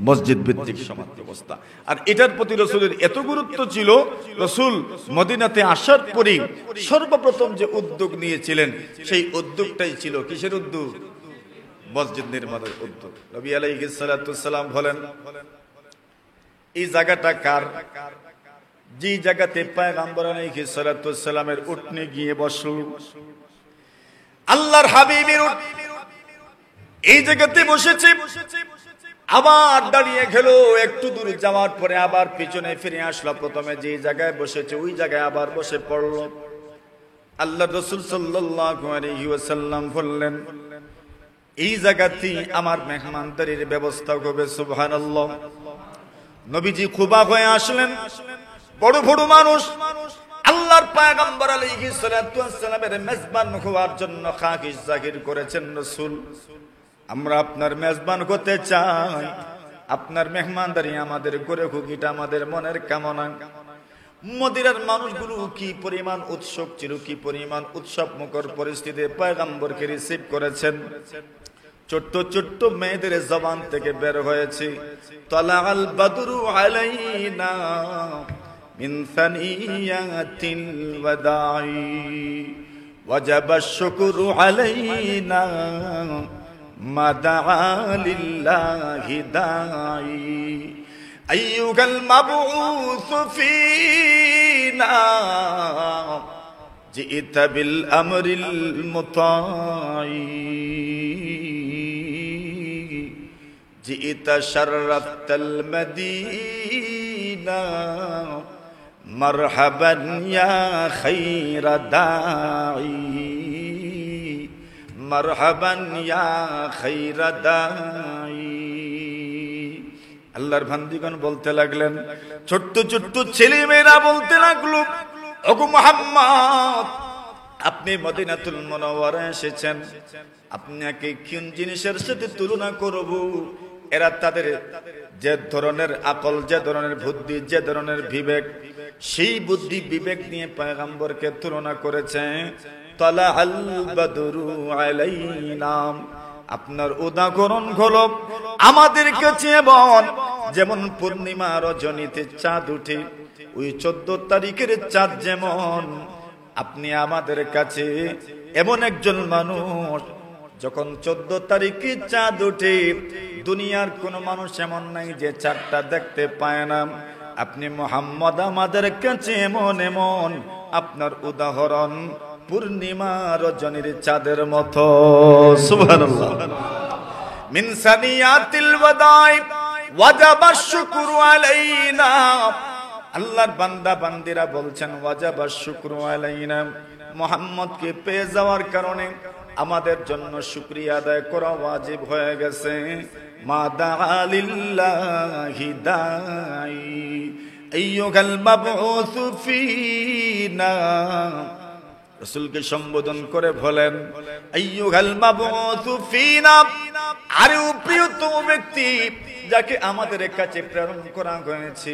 মসজিদ ভিত্তিক সমাজ ব্যবস্থা। আর এটার প্রতি রাসূলের এত গুরুত্ব ছিল, রাসূল মদিনাতে আসার পরে সর্বপ্রথম যে উদ্যোগ নিয়েছিলেন সেই উদ্যোগটাই ছিল কিসের উদ্যোগ? মসজিদ নির্মাণের উদ্যোগ। নবী আলাইহিস সালাতু সালাম বলেন, এই জায়গাটা কার? যে জায়গাতে পয়গম্বর আলাইহিস সালাতু সালামের উটনি গিয়ে বসল, আল্লাহর হাবিবের উট এই জায়গাতে বসেছে, আবার দাঁড়িয়ে গেল, একটু দূর যাওয়ার পরে আবার পিছনে ফিরে আসলো, প্রথমে যে জায়গায় বসেছে ওই জায়গায় আবার বসে পড়ল। আল্লাহ রাসূল সাল্লাল্লাহু আলাইহি ওয়াসাল্লাম বললেন, এই জায়গাতেই আমার মেহমানদারির ব্যবস্থা হবে। সুবহানাল্লাহ। নবীজি খুবা হয়ে আসলেন, বড় বড় মানুষ আল্লাহর পয়গম্বর আলাইহিস সালাতু ওয়াসসালামের মেজবান হওয়ার জন্য খাকিস জাহির করেছেন। রাসূল, আমরা আপনার মেজবান হতে চাই, আপনার মেহমানদারি আমাদের করে খুকিটা আমাদের মনের কামনা। মদিনার মানুষগুলো কি পরিমাণ উৎসব ছিল, কি পরিমাণ উৎসব মুখর পরিস্থিতিতে পয়গম্বরকে রিসিভ করেছেন। ছোট্ট ছোট্ট মেয়েদের জবান থেকে বের হয়েছে, তালাল বাদরু আলাইনা মিন সানিয়াতিল ওয়াদাই ওয়াজাবা শুকরু আলাইনা মা দাআ লিল্লাহি দাঈ আইয়ুহাল মাবউসু ফীনা জিইতা বিল আমরিল মুতাঈ জিইতা শাররাফতাল মদিনা মারহাবান ইয়া খায়রা দাঈ মারহাবান ইয়া খায়রা দাঈ। আল্লাহর বান্দিগণ বলতে লাগলেন, ছোট্ট ছোট্ট ছেলে মেয়েরা বলতে লাগলো, ওগো মুহাম্মদ, আপনি মদিনাতুল মুনাওয়ারা এসেছেন, আপনাকে কোন জিনিসের সাথে তুলনা করব? এরা তাদের যে ধরনের আকল, যে ধরনের বুদ্ধি, যে ধরনের বিবেক, সেই বুদ্ধি বিবেক নিয়ে পয়গম্বরকে তুলনা করেছে। তালা আল বাদরু আলাইনা, আপনার উদাহরণ হলো আমাদের কাছে যেমন পূর্ণিমা রজনীতে চাঁদ উঠে, ওই 14 তারিখের চাঁদ যেমন আপনি আমাদের কাছে এমন একজন মানুষ। যখন 14 তারিখে চাঁদ উঠে, দুনিয়ার কোন মানুষ এমন নাই যে চাঁদটা দেখতে পায় না। আপনি মুহাম্মদ আমাদের কাছে এমন এমন, আপনার উদাহরণ পূর্ণিমা রজনীর চাঁদের মতো। সুবহানাল্লাহ। মিন সানিয়াতিল ওয়াদাই ওয়াজাবা শুকরু আলাইনা, আল্লাহর বান্দা বান্দিরা বলছেন ওয়াজাবা শুকরু আলাইনা, মুহাম্মদকে পেয়ে যাওয়ার কারণে আমাদের জন্য শুকরিয়া আদায় করা ওয়াজিব হয়ে গেছে। মা দাআ লিল্লাহি দাঈ আইয়ুহাল মাবউসু ফীনা, রাসূলকে সম্বোধন করে বলেন, আইয়ুহাল মাবউসু ফীনা, আরে প্রিয়তম ব্যক্তি যাকে আমাদের কাছে প্রেরণ করা হয়েছে,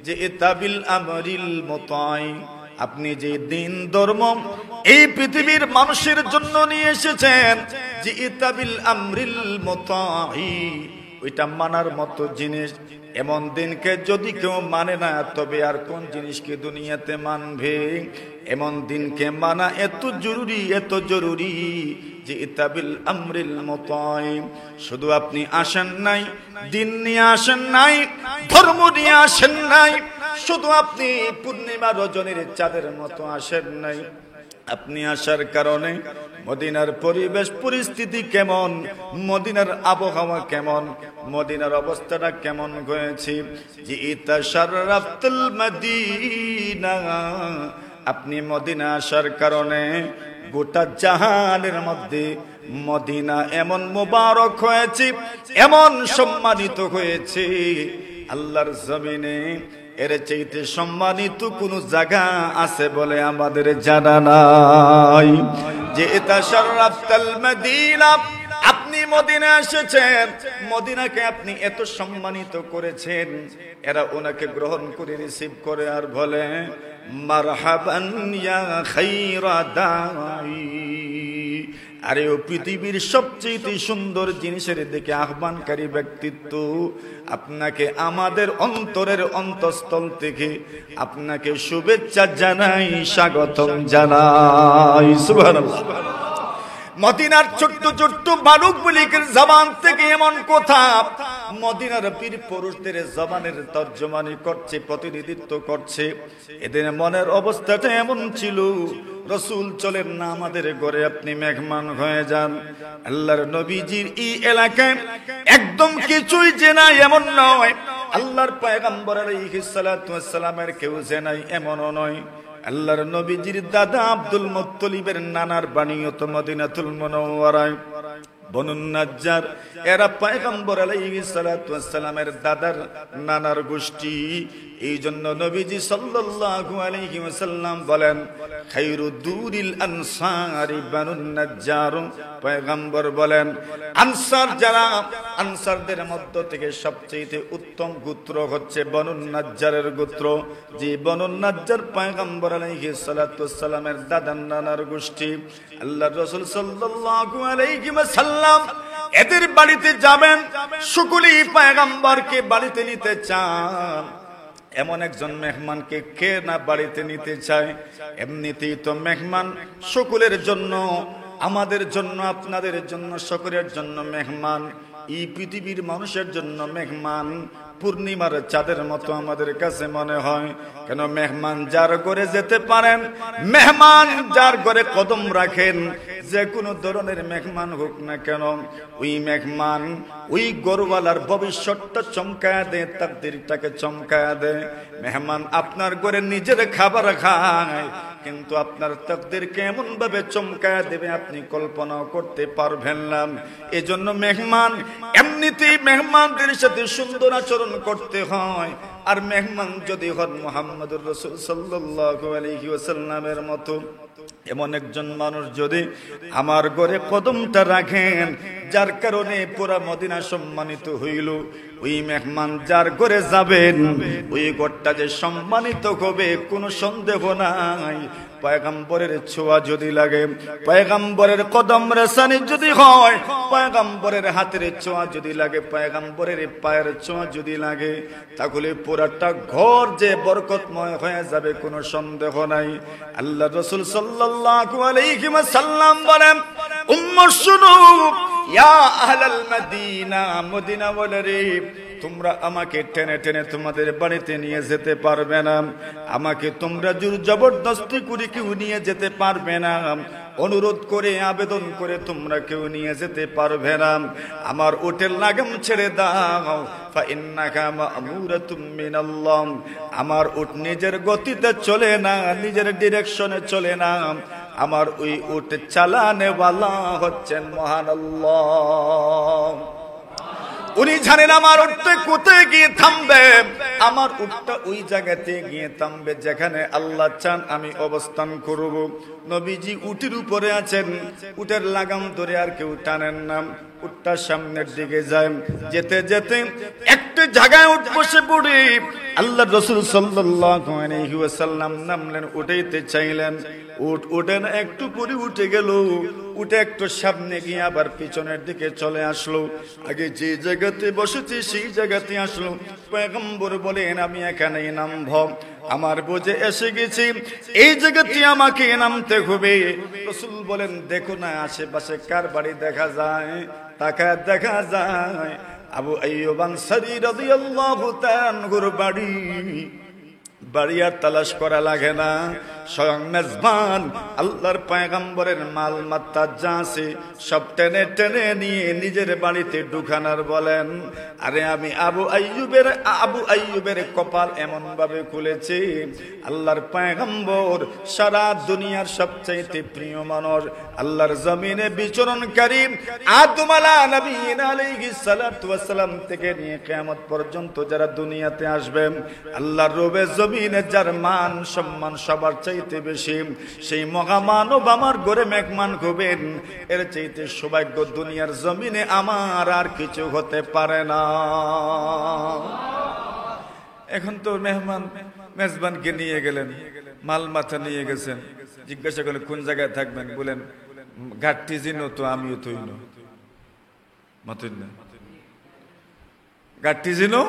যে ইতাবিল আমরিল মুতাই, আপনি যে দিন ধর্ম এই পৃথিবীর মানুষের জন্য নিয়ে এসেছেন, যে ইতাবিল আমরিল মুতাই, ওইটা মানার মতো জিনিস, এমন দিনকে যদি কেউ মানে না, তবে আর কোন জিনিসকে দুনিয়াতে মানবে? এমন দিনকে মানা এত জরুরি, এত জরুরি যে ইতাবিল আমরিল মুতাইম। শুধু আপনি আসেন নাই, দিন নিয়ে আসেন নাই, ধর্ম নিয়ে আসেন নাই, শুধু আপনি পূর্ণিমা রজনীর চাঁদের মতো আসেন নাই। আপনি আসার কারণে মদিনার পরিবেশ পরিস্থিতি কেমন, মদিনার আবহাওয়া কেমন, মদিনার অবস্থাটা কেমন হয়েছে, যে ইতাশাররাফতুল মদিনা। আপনি মদিনা আসার কারণে গোটা জাহানের মধ্যে মদিনা এমন মোবারক হয়েছে, এমন সম্মানিত হয়েছে, আল্লাহর জমিনে এর চাইতে সম্মানিত কোন জায়গা আছে বলে আমাদের জানা নাই। যে ইতাশাররাফতুল মদিনা, আপনি মদিনা এসেছেন, মদিনাকে আপনি এত সম্মানিত করেছেন, এরা ওনাকে গ্রহণ করে রিসিভ করে আর বলে মারহাবান ইয়া খায়রা দাই। আরে ও পৃথিবীর সবচেয়ে সুন্দর জিনিসের দিকে আহ্বানকারী ব্যক্তিত্ব, আপনাকে আমাদের অন্তরের অন্তঃস্থল থেকে আপনাকে শুভেচ্ছা জানাই, স্বাগতম জানাই। সুবহানাল্লাহ। মদিনার ছোট্ট ছোট্ট বালক বালিকার জবান থেকে এমন কথা মদিনার বীর পুরুষদের জবানের তর্জমানি করছে, প্রতিনিধিত্ব করছে। এদের মনের অবস্থাটা এমন ছিল, রাসূল চলেন না আমাদের ঘরে, আপনি মেহমান হয়ে যান। আল্লাহর নবীজির এই এলাকায় একদম কিছুই জেনা এমন নয়, আল্লাহর পয়গম্বর আলাইহিস সালাতু ওয়াস সালামের কেউ জেনাই এমনও নয়। আল্লাহর নবীজির দাদা আব্দুল মুত্তালিবের নানার বাড়িও তো মদিনাতুল মুনাওয়ারায়, বনু নাজ্জার। এরা পয়গম্বর আলাইহিস সালাতু ওয়াস সালামের দাদার নানার গোষ্ঠী। এই জন্য নবীজি সাল্লাল্লাহু আলাইহি ওয়াসাল্লাম বলেন খায়রুদ দুরিল আনসারি বনু নাজ্জার। পয়গম্বর বলেন আনসার যারা, আনসারদের মধ্য থেকে সবচেয়ে উত্তম গোত্র হচ্ছে বনু নাজ্জারের গোত্র। যে বনু নাজ্জার পয়গম্বর আলাইহিস সালাতু ওয়াস সালামের দাদার নানার গোষ্ঠী। আল্লাহর রাসূল সাল্লাল্লাহু আলাইহি ওয়াসাল্লাম এদের বাড়িতে যাবেন, সকলেই পয়গম্বরকে বাড়িতে নিতে চান। এমন একজন মেহমানকে কে না বাড়িতে নিতে চায়? এমনিতেই তো মেহমান সকলের জন্য, আমাদের জন্য, আপনাদের জন্য, সকলের জন্য মেহমান। এই পৃথিবীর মানুষের জন্য মেহমান পূর্ণিমার চাঁদের মতো আমাদের কাছে মনে হয়। কেন? মেহমান যার ঘরে যেতে পারেন, মেহমান যার ঘরে কদম রাখেন, যে কোনো ধরনের মেহমান হোক না কেন, ওই মেহমান ওই গরওয়ালার ভবিষ্যৎটা চমকায় দেয়, তাকদীরটাকে চমকায় দেয়। মেহমান আপনার ঘরে নিজের খাবার খায়, কিন্তু আপনার তাকদীর কেমন ভাবে চমকায় দেবে আপনি কল্পনাও করতে পারবেন না। এজন্য মেহমান, এমনিতেই মেহমানদের সাথে সুন্দর আচরণ করতে হয়। আর মেহমান যদি হন মুহাম্মদুর রাসূল সাল্লাল্লাহু আলাইহি ওয়াসাল্লামের মতো, এমন একজন মানুষ যদি আমার ঘরে কদমটা রাখেন, যার কারণে পুরা মদিনা সম্মানিত হইল, ওই মেহমান যার ঘরে যাবেন ওই ঘরটা যে সম্মানিত হবে কোনো সন্দেহ নাই। পয়গম্বরের ছোঁয়া যদি লাগে, পয়গম্বরের কদম রেসানি যদি হয়, পয়গম্বরের হাতের ছোঁয়া যদি লাগে, পয়গম্বরের পায়ের ছোঁয়া যদি লাগে, তাহলে পুরাটা ঘর যে বরকতময় হয়ে যাবে কোনো সন্দেহ নাই। আল্লাহ রাসূল সাল্লাল্লাহু আলাইহি ওয়াসাল্লাম বলেন উম্মত শুনো, ইয়া আহলাল মদিনা, মদিনাওয়ালারে, তোমরা আমাকে টেনে টেনে তোমাদের বাড়িতে নিয়ে যেতে পারবে না, আমাকে তোমরা জোর জবরদস্তি করে কেউ নিয়ে যেতে পারবে না, অনুরোধ করে আবেদন করে তোমরা কেউ নিয়ে যেতে পারবে না। আমার উটের লাগাম ছেড়ে দাও, ফা ইন্নাকা মা'মুরাতুম মিনাল্লাহ। আমার উট নিজের গতিতে চলে না, নিজের ডিরেকশনে চলে না, আমার ওই উট চালানেওয়ালা হচ্ছেন মহান আল্লাহ। উনি জানেন আমার উটটা কোথায় গিয়ে থামবে, আমার উটটা ওই জায়গাতে গিয়ে থামবে যেখানে আল্লাহ চান আমি অবস্থান করব। নবীজি উটের উপরে আছেন, উটের লাগাম ধরে আর কেউ টানেন না, উটটা সামনের দিকে যায়, যেতে যেতে একটা জায়গায় উঠ বসে পড়ে আল্লাহ রাসূল সাল্লাল্লাহু আলাইহি ওয়াসাল্লাম নামলেন, উঠাইতে চাইলেন, উঠে না, একটু পরে উঠে গেল, উঠে একটু সামনে গিয়ে আবার পিছনের দিকে চলে আসলো, আগে যে জায়গাতে বসেছে সেই জায়গাতে আসলো। পয়গম্বর বলেন আমি এখানেই নামব, আমার বোঝে এসে গেছি, এই জায়গাতে আমাকে নামতে হবে। রাসূল বলেন দেখো না আশেপাশে কার বাড়ি দেখা যায়, তাকায় দেখা যায় আবু আইয়ুব আনসারী রাদিয়াল্লাহু তাআলা আনহুর বাড়ি আর তালাশ করা লাগে না, স্বয়ং মেজবান আল্লাহর পয়গম্বরের মাল মাত্তা যা আছে সব টেনে টেনে নিয়ে নিজের বাড়িতে ঢুকানোর বলেন। আরে আমি আবু আইয়ুবের কপাল এমন ভাবে খুলেছে, আল্লাহর পয়গম্বর সারা দুনিয়ার সবচাইতে প্রিয় মানুষ, আল্লাহর জমিনে বিচরণকারী আদম আলাইহিস সালাতু ওয়াস সালাম থেকে নিয়ে কিয়ামত পর্যন্ত যারা দুনিয়াতে আসবে, আল্লাহর রবে জমিনে যার মান সম্মান সবার চাইতে বেশি, সেই মহামানব আমার ঘরে মেহমান হবেন, এর চাইতে সৌভাগ্য দুনিয়ার জমিনে আমার আর কিছু হতে পারে না। এখন তো মেজবানকে নিয়ে গেলেন, মাল মাথা নিয়ে গেছেন, জিজ্ঞাসা করলেন কোন জায়গায় থাকবেন, বলেন ঘাটটি জিনো তো আমিও তো ঘাটটি জিনো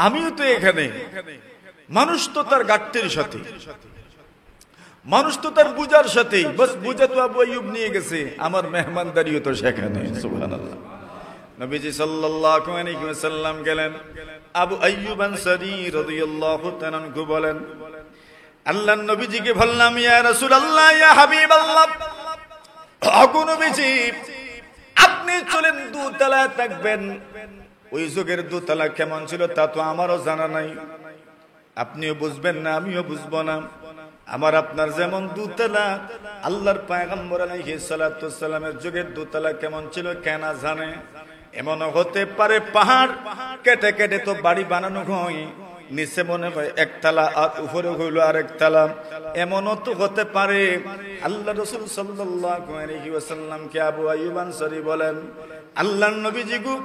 আমিও তো এখানে। মানুষ তো তার গাট্টির সাথে, মানুষ তো তার বুঝার সাথে, বাস বুঝা তো আবু আইয়ুব নিয়ে গেছে, আমার মেহমানদারিও তো সেখানে। সুবহানাল্লাহ। নবীজি সাল্লাল্লাহু আলাইহি ওয়াসাল্লাম গেলেন, আবু আইয়ুব আনসারী রাদিয়াল্লাহু তাআলা আনহু বলেন, আল্লাহর নবীজিকে বললাম ইয়া রাসূলুল্লাহ ইয়া হাবিবাল্লাহ, ওগো নবীজি আপনি চলেন দোতলায় থাকবেন। ওই যুগের দোতলা কেমন ছিল তা তো আমারও জানা নাই, আপনিও বুঝবেন না আমিও বুঝবো না। আমার আপনার যেমন দোতলা, আল্লাহর পয়গম্বর আলাইহিস সালাতু ওয়াস সালামের যুগের দোতলা কেমন ছিল কেনা জানে। এমনও হতে পারে পাহাড় কেটে কেটে তো বাড়ি বানানো হয়, নিচে মনে হয় একতলা আর উপরে হইল আরেকতলা, এমনও তো হতে পারে। আল্লাহ রাসূল সাল্লাল্লাহু আলাইহি ওয়াসাল্লামকে আবু আইয়ুব আনসারী বলেন, আল্লাহর নবীজি গো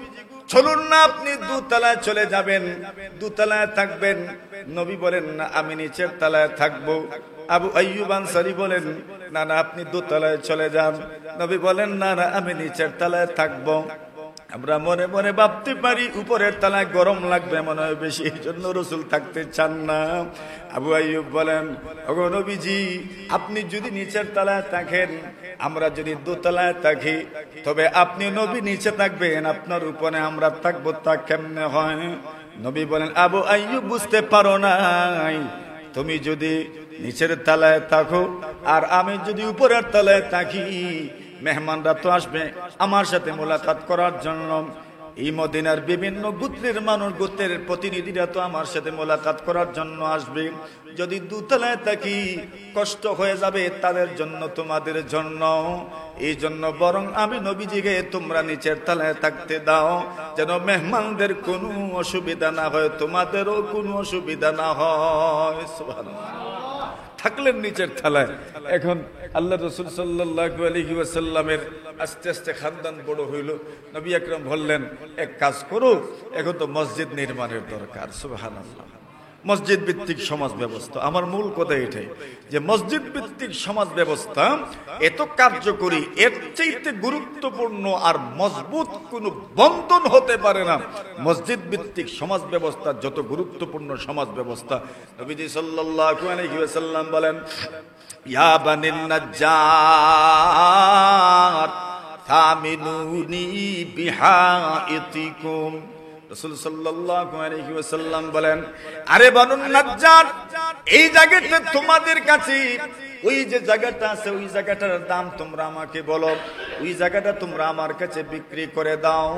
চলুন না আপনি দোতলায় চলে যাবেন, দোতলায় থাকবেন। নবী বলেন না আমি নিচের তলায় থাকবো। আবু আইয়ুব আনসারী বলেন না না আপনি দোতলায় চলে যান। নবী বলেন না না আমি নিচের তলায় থাকবো। আমরা মনে মনে ভাবতে পারি উপরের তলায় গরম লাগবে মনে হয় বেশি, এই জন্য রাসূল থাকতে চান না। আবু আইয়ুব বলেন ওগো নবীজি আপনি যদি নিচের তলায় থাকেন, আমরা যদি দোতলায় থাকি, তবে আপনি নবী নিচে থাকবেন, আপনার উপরে আমরা থাকবো, তা কেমনে হয়? নবী বলেন আবু আইয়ুব বুঝতে পারো নাই, তুমি যদি নিচের তলায় থাকো আর আমি যদি উপরের তলায় থাকি, মেহমানরা তো আসবে আমার সাথে মোলাকাত করার জন্য। এই মদিনার বিভিন্ন গোত্রের মানুষ, গোত্রের প্রতিনিধিরা তো আমার সাথে মোলাকাত করার জন্য আসবে। যদি দোতলায় থাকি কষ্ট হয়ে যাবে তাদের জন্য, তোমাদের জন্য। এই জন্য বরং আমি নবীজিকে তোমরা নিচের তলায় থাকতে দাও, যেন মেহমানদের কোনো অসুবিধা না হয়, তোমাদেরও কোনো অসুবিধা না হয়। সুবহানাল্লাহ। থাকলেন নিচের তলায়। এখন আল্লাহ রাসূল সাল্লাল্লাহু আলাইহি ওয়াসাল্লামের আস্তে আস্তে খানদান বড় হইল। নবী আকরাম বললেন এক কাজ করো, এখন তো মসজিদ নির্মাণের দরকার। সুবহানাল্লাহ। মসজিদ ভিত্তিক সমাজ ব্যবস্থা, আমার মূল কথা এটাই যে মসজিদ ভিত্তিক সমাজ ব্যবস্থা এত কার্যকরী, এর চাইতে গুরুত্বপূর্ণ আর মজবুত কোনো বন্ধন হতে পারে না। মসজিদ ভিত্তিক সমাজ ব্যবস্থা যত গুরুত্বপূর্ণ সমাজ ব্যবস্থা। নবীজি সাল্লাল্লাহু আলাইহি ওয়াসাল্লাম বলেন ইয়া বানিন নাজ্জার থামিনুনি বিহাইতিকুম। রাসূল সাল্লাল্লাহু আলাইহি ওয়াসাল্লাম বলেন আরে বানুন নাজ্জার, এই জায়গাটা তোমাদের কাছে, ওই যে জায়গাটা আছে ওই জায়গাটার দাম তোমরা আমাকে বলো, ওই জায়গাটা তোমরা আমার কাছে বিক্রি করে দাও।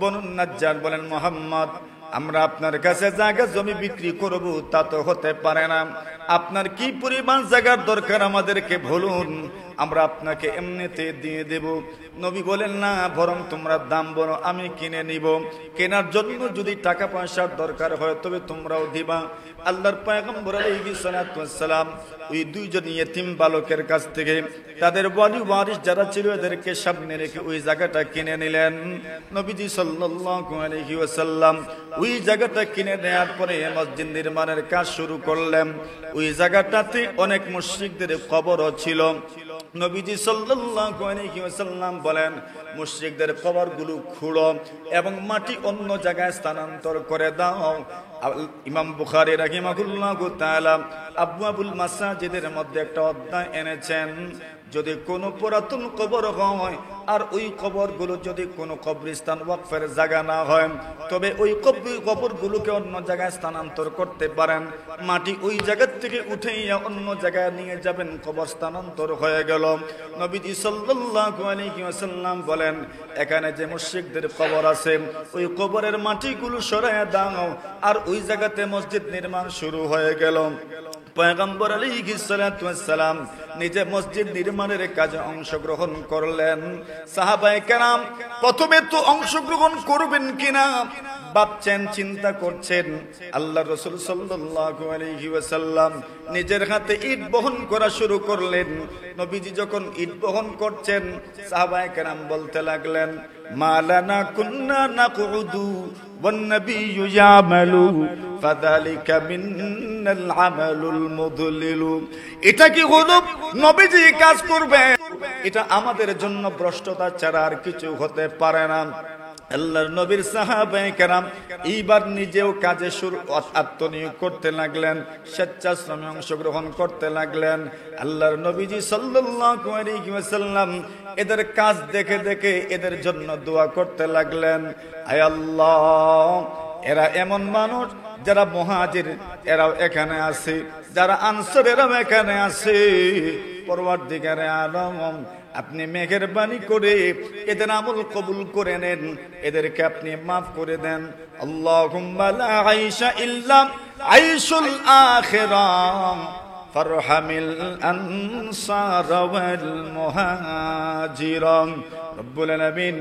বানুন নাজ্জার বলেন মুহাম্মদ আমরা আপনার কাছে জায়গা জমি বিক্রি করব তা তো হতে পারে না। আপনার কি পরিমাণ জায়গার দরকার আমাদেরকে বলুন, আমরা আপনাকে এমনিতে দিয়ে দেব। নবী বলেন, না, বরং তোমরা দাম বলো, আমি কিনে নিব। কেনার জন্য যদি টাকা পয়সার দরকার হয় তবে তোমরাও দিবা। আল্লাহর পয়গম্বর আলাইহিস সালাতু ওয়াস সালাম ওই দুইজন ইয়েতিম বালকের কাছ থেকে তাদের ওয়ালি ওয়ারিস যারা ছিল এদেরকে সামনে রেখে ওই জায়গাটা কিনে নিলেন। নবীজি সাল্লাল্লাহু আলাইহি ওয়াসাল্লাম ওই জায়গাটা কিনে নেওয়ার পরে মসজিদ নির্মাণের কাজ শুরু করলেন। ওই জায়গাটাতে অনেক মুশরিকদের কবরও ছিল। নবীজি সাল্লাল্লাহু আলাইহি ওয়াসাল্লাম বলেন, মুশরিকদের কবরগুলো খুঁড়ো এবং মাটি অন্য জায়গায় স্থানান্তর করে দাও। ইমাম বুখারী রাহিমাহুল্লাহু তাআলা আবওয়াবুল মাসাজিদের মধ্যে একটা অধ্যায় এনেছেন, যদি কোনো পুরাতন কবর হয় আর ওই কবরগুলো যদি কোনো কবরস্থান ওয়াকফের জায়গা না হয় তবে ওই কবরগুলোকে অন্য জায়গায় স্থানান্তর করতে পারেন। মাটি ওই জায়গা থেকে উঠাইয়া অন্য জায়গায় নিয়ে যাবেন, কবর স্থানান্তর হয়ে গেল। নবীজি সাল্লাল্লাহু আলাইহি ওয়াসাল্লাম বলেন, এখানে যে মুশরিকদের কবর আছে ওই কবরের মাটিগুলো সরাইয়া দাও, আর ওই জায়গাতে মসজিদ নির্মাণ শুরু হয়ে গেল। পয়গম্বর আলাইহিস সালাতু ওয়াস সালাম নিজে মসজিদ নির্মাণের কাজে অংশগ্রহণ করলেন। সাহাবায়ে কেরাম প্রথমে তো অংশগ্রহণ করবেন কিনা ভাবছেন, চিন্তা করছেন। আল্লাহর রাসূল সাল্লাল্লাহু আলাইহি ওয়াসাল্লাম নিজের হাতে ইট বহন করা শুরু করলেন। নবীজি যখন ইট বহন করছেন সাহাবায়ে কেরাম বলতে লাগলেন, মালানা কুন্না নাকুদু ওয়ান নাবিয়্যু ইয়ামালু ফাযালিকা মিনাল আমালুল মুদলিলু। এটা কি হলো নবীজি কাজ করবে? এটা আমাদের জন্য ভ্রষ্টতা ছাড়া আর কিছু হতে পারে না। আল্লাহর নবীর সাহাবায়ে কেরাম এইবার নিজেও কাজে আত্মনিয়োগ করতে লাগলেন, স্বেচ্ছাশ্রমে অংশগ্রহণ করতে লাগলেন। আল্লাহর নবীজি সাল্লাল্লাহু আলাইহি ওয়াসাল্লাম এদের কাজ দেখে দেখে এদের জন্য দোয়া করতে লাগলেন, আয় আল্লাহ, এরা এমন মানুষ যারা মুহাজির এরাও এখানে আছে, যারা আনসার এরাও এখানে আছে। পরওয়ারদিগারে আলম, আপনি মেহেরবানি করে এদের আমল কবুল করে নেন, এদেরকে আপনি মাফ করে দেন। আল্লাহুম্মা লা আইশা ইল্লা আইশুল আখিরাহ ফারহামিল আনসার ওয়াল মুহাজিরান। রব্বুল আলামিন,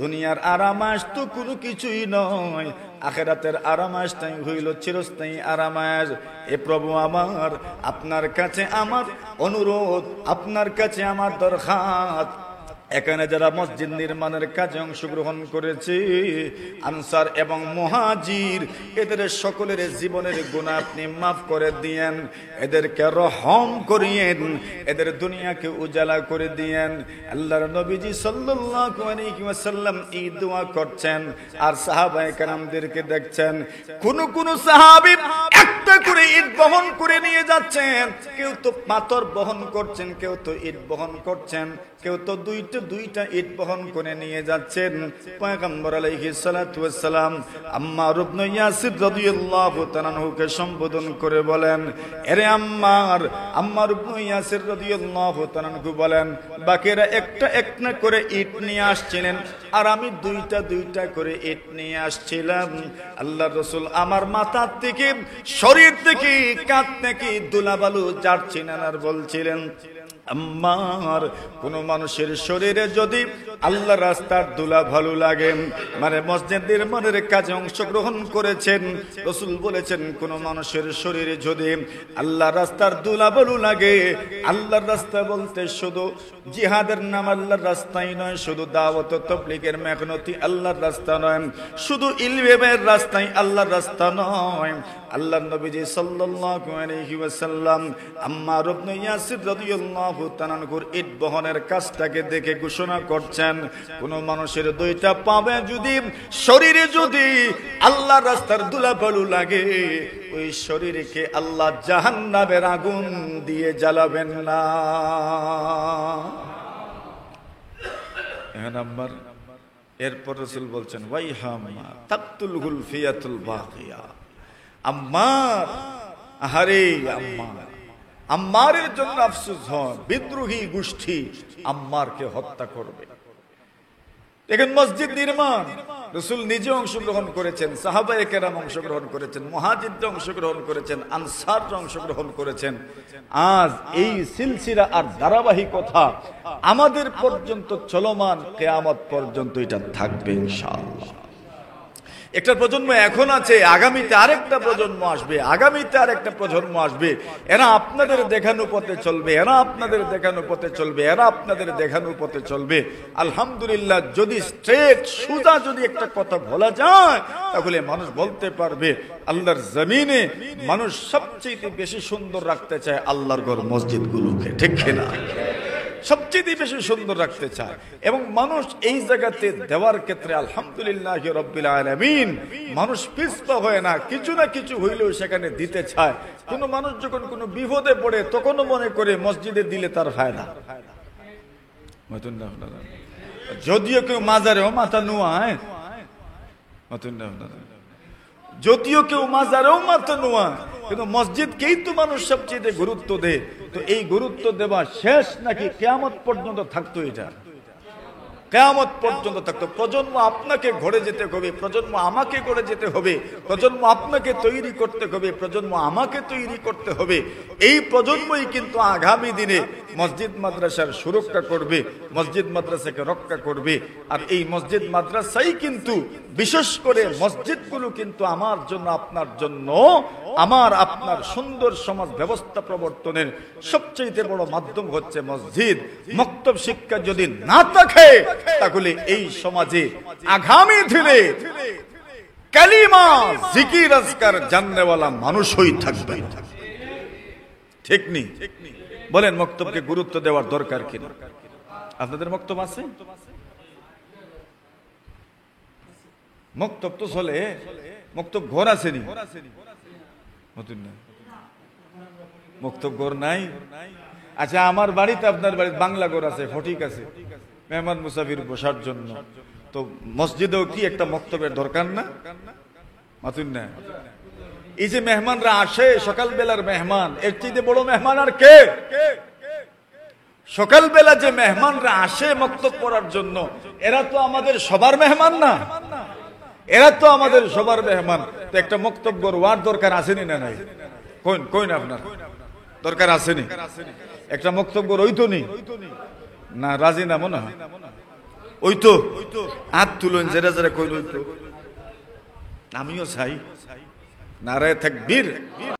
দুনিয়ার আরামাস তো কোনো কিছুই নয়, আখিরাতের আরামাসটাই হইল চিরস্থায়ী আরামাস। এ প্রভু আমার, আপনার কাছে আমার অনুরোধ, আপনার কাছে আমার দরখাস্ত, এখানে যারা মসজিদ নির্মাণের কাজে অংশগ্রহণ করেছে আনসার এবং মুহাজির, এদের সকলের জীবনের গুনাহ আপনি মাফ করে দিয়েন, এদেরকে রহম করিয়েন, এদের দুনিয়াকে উজালা করে দিয়েন। আল্লাহর নবীজি সাল্লাল্লাহু আলাইহি ওয়াসাল্লাম এই দোয়া করছেন আর সাহাবায়ে কেরামদেরকে দেখছেন, কোন সাহাবী একটা করে ইট বহন করে নিয়ে যাচ্ছেন, কেউ তো পাথর বহন করছেন, কেউ তো ইট বহন করছেন, কেউ তো দুইটা ইট বহন করে নিয়ে যাচ্ছেন। পয়গম্বর আলাইহিস সালাতু ওয়াস সালাম আম্মার ইবনে ইয়াসির রাদিয়াল্লাহু তাআলা আনহুকে সম্বোধন করে বলেন, আরে আম্মার ইবনে ইয়াসির রাদিয়াল্লাহু তাআলা আনহু বলেন, বাকিরা একটা করে ইট নিয়ে আসছিলেন আর আমি দুইটা করে ইট নিয়ে আসছিলাম। আল্লাহর রাসূল আমার মাথা থেকে, শরীর থেকে, কাঁধ থেকে ধুলাবালু ঝাড়ছিলেন আর বলছিলেন, আম্মার, কোন মানুষের শরীরে যদি আল্লাহর রাস্তার ধুলা ভালো লাগে, মানে মসজিদ নির্মাণের কাজে অংশগ্রহণ করেছেন, রাসূল বলেছেন কোন মানুষের শরীরে যদি আল্লাহর রাস্তার ধুলা ভালো লাগে, আল্লাহর রাস্তা বলতে শুধু জিহাদের নাম আল্লাহর রাস্তাই নয়, শুধু দাওয়াত ও তাবলীগের মেহনতি আল্লাহর রাস্তা নয়, শুধু ইলমের রাস্তাই আল্লাহর রাস্তা নয়। আল্লাহর নবীজি সাল্লাল্লাহু আলাইহি ওয়াসাল্লাম আম্মার ইবনে ইয়াসির রাদিয়াল্লাহু তাআলা আনহুর ইট বহনের কাজটাকে দেখে ঘোষণা করছেন, কোন মানুষের দুইটা পাবে যদি শরীরে যদি আল্লাহর রাস্তার ধুলা বালু লাগে, ওই শরীরকে আল্লাহ জাহান্নামের আগুন দিয়ে জ্বালাবেন না। নাম্বার এরপর রাসূল বলছেন, ওয়াইহাম্মা তাকতুলহুল ফিয়াতুল বাকিয়া। আম্মার, আহারে আম্মার, আম্মারের জন্য আফসোস হয়, বিদ্রোহী গোষ্ঠী আম্মারকে হত্যা করবে। দেখেন মসজিদ নির্মাণ, রাসূল নিজে অংশগ্রহণ করেছেন, সাহাবায়ে কেরাম অংশগ্রহণ করেছেন, মুহাজিররা অংশগ্রহণ করেছেন, আনসাররা অংশগ্রহণ করেছেন। আজ এই সিলসিলা আর ধারাবাহিকতা আমাদের পর্যন্ত চলমান, কিয়ামত পর্যন্ত এটা থাকবে ইনশাআল্লাহ। একটা প্রজন্ম এখন আছে, আগামীতে আরেকটা প্রজন্ম আসবে, আগামীতে আরেকটা প্রজন্ম আসবে। এরা আপনাদের দেখানো পথে চলবে, এরা আপনাদের দেখানো পথে চলবে, এরা আপনাদের দেখানো পথে চলবে। আলহামদুলিল্লাহ, যদি স্ট্রেট সোজা যদি একটা কথা বলা যায়, তাহলে মানুষ বলতে পারবে আল্লাহর জমিনে মানুষ সবচেয়ে বেশি সুন্দর রাখতে চায় আল্লাহর ঘর মসজিদগুলোকে, ঠিক কিনা? সবচেয়ে বেশি সুন্দর রাখতে চায়। এবং মানুষ এই জায়গাতে দেওয়ার ক্ষেত্রে আলহামদুলিল্লাহ রাব্বিল আলামিন, মানুষ পিছপা হয় না, কিছু না কিছু হইলেও সেখানে দিতে চায়। কোন মানুষ যখন কোনো বিপদে পড়ে তখনও মনে করে মসজিদে দিলে তার ফায়দা। যদিও কেউ মাজারেও মাথা নুয়ায়, যদিও কেউ মাজারেও মাথা নুয়ায়, কিন্তু মসজিদকেই তো মানুষ সবচেয়ে গুরুত্ব দেয়। তো এই গুরুত্ব দেওয়া শেষ নাকি কিয়ামত পর্যন্ত থাকতো? এটা কিয়ামত পর্যন্ত থাকতো। প্রজন্ম আপনাকে গড়ে যেতে হবে, প্রজন্ম আমাকে গড়ে যেতে হবে, প্রজন্ম আপনাকে তৈরি করতে হবে, প্রজন্ম আমাকে তৈরি করতে হবে। এই প্রজন্মই কিন্তু আগামী দিনে মসজিদ মাদ্রাসার সুরক্ষা করবে, মসজিদ মাদ্রাসাকে রক্ষা করবে। আর এই মসজিদ মাদ্রাসাই কিন্তু, বিশেষ করে মসজিদগুলো কিন্তু আমার জন্য, আপনার জন্য, আমার আপনার সুন্দর সমাজ ব্যবস্থা প্রবর্তনের সবচেয়ে বড় মাধ্যম হচ্ছে মসজিদ। মক্তব শিক্ষা যদি না থাকে, তাহলে এই সমাজে আগামী দিনে কালিমা জিকির আজকার জাননেওয়ালা মানুষই থাকবে, ঠিক নেই? বলেন, মক্তবকে গুরুত্ব দেওয়ার দরকার কিনা? আপনাদের মক্তব আছে? মক্তব তো চলে, মক্তব ঘর আসেনি, মক্তব ঘর নাই। আচ্ছা, আমার বাড়িতে, আপনার বাড়িতে বাংলা ঘর আছে, ফটিক আছে, মেহমান মুসাফির বসার জন্য। তো মসজিদেও কি একটা মক্তবের দরকার না? মাতুন না? এই যে মেহমানরা আসে, সকালবেলার মেহমান, এর চেয়ে বড় মেহমান আর কে? সকালবেলা যে মেহমানরা আসে মক্তব পড়ার জন্য, এরা তো আমাদের সবার মেহমান না? এরা তো আমাদের সবার মেহমান। তো একটা মক্তব ঘর ওয়ার দরকার আসেনি না নাই? কইন আপনার দরকার আসেনি? একটা মক্তব ঘর ওই তো নেই না? রাজি না মনে হয়? ওই তো হাত তুলুন, যারা যারা কইল ওই তো। আমিও চাই নারায়ে তাকবীর।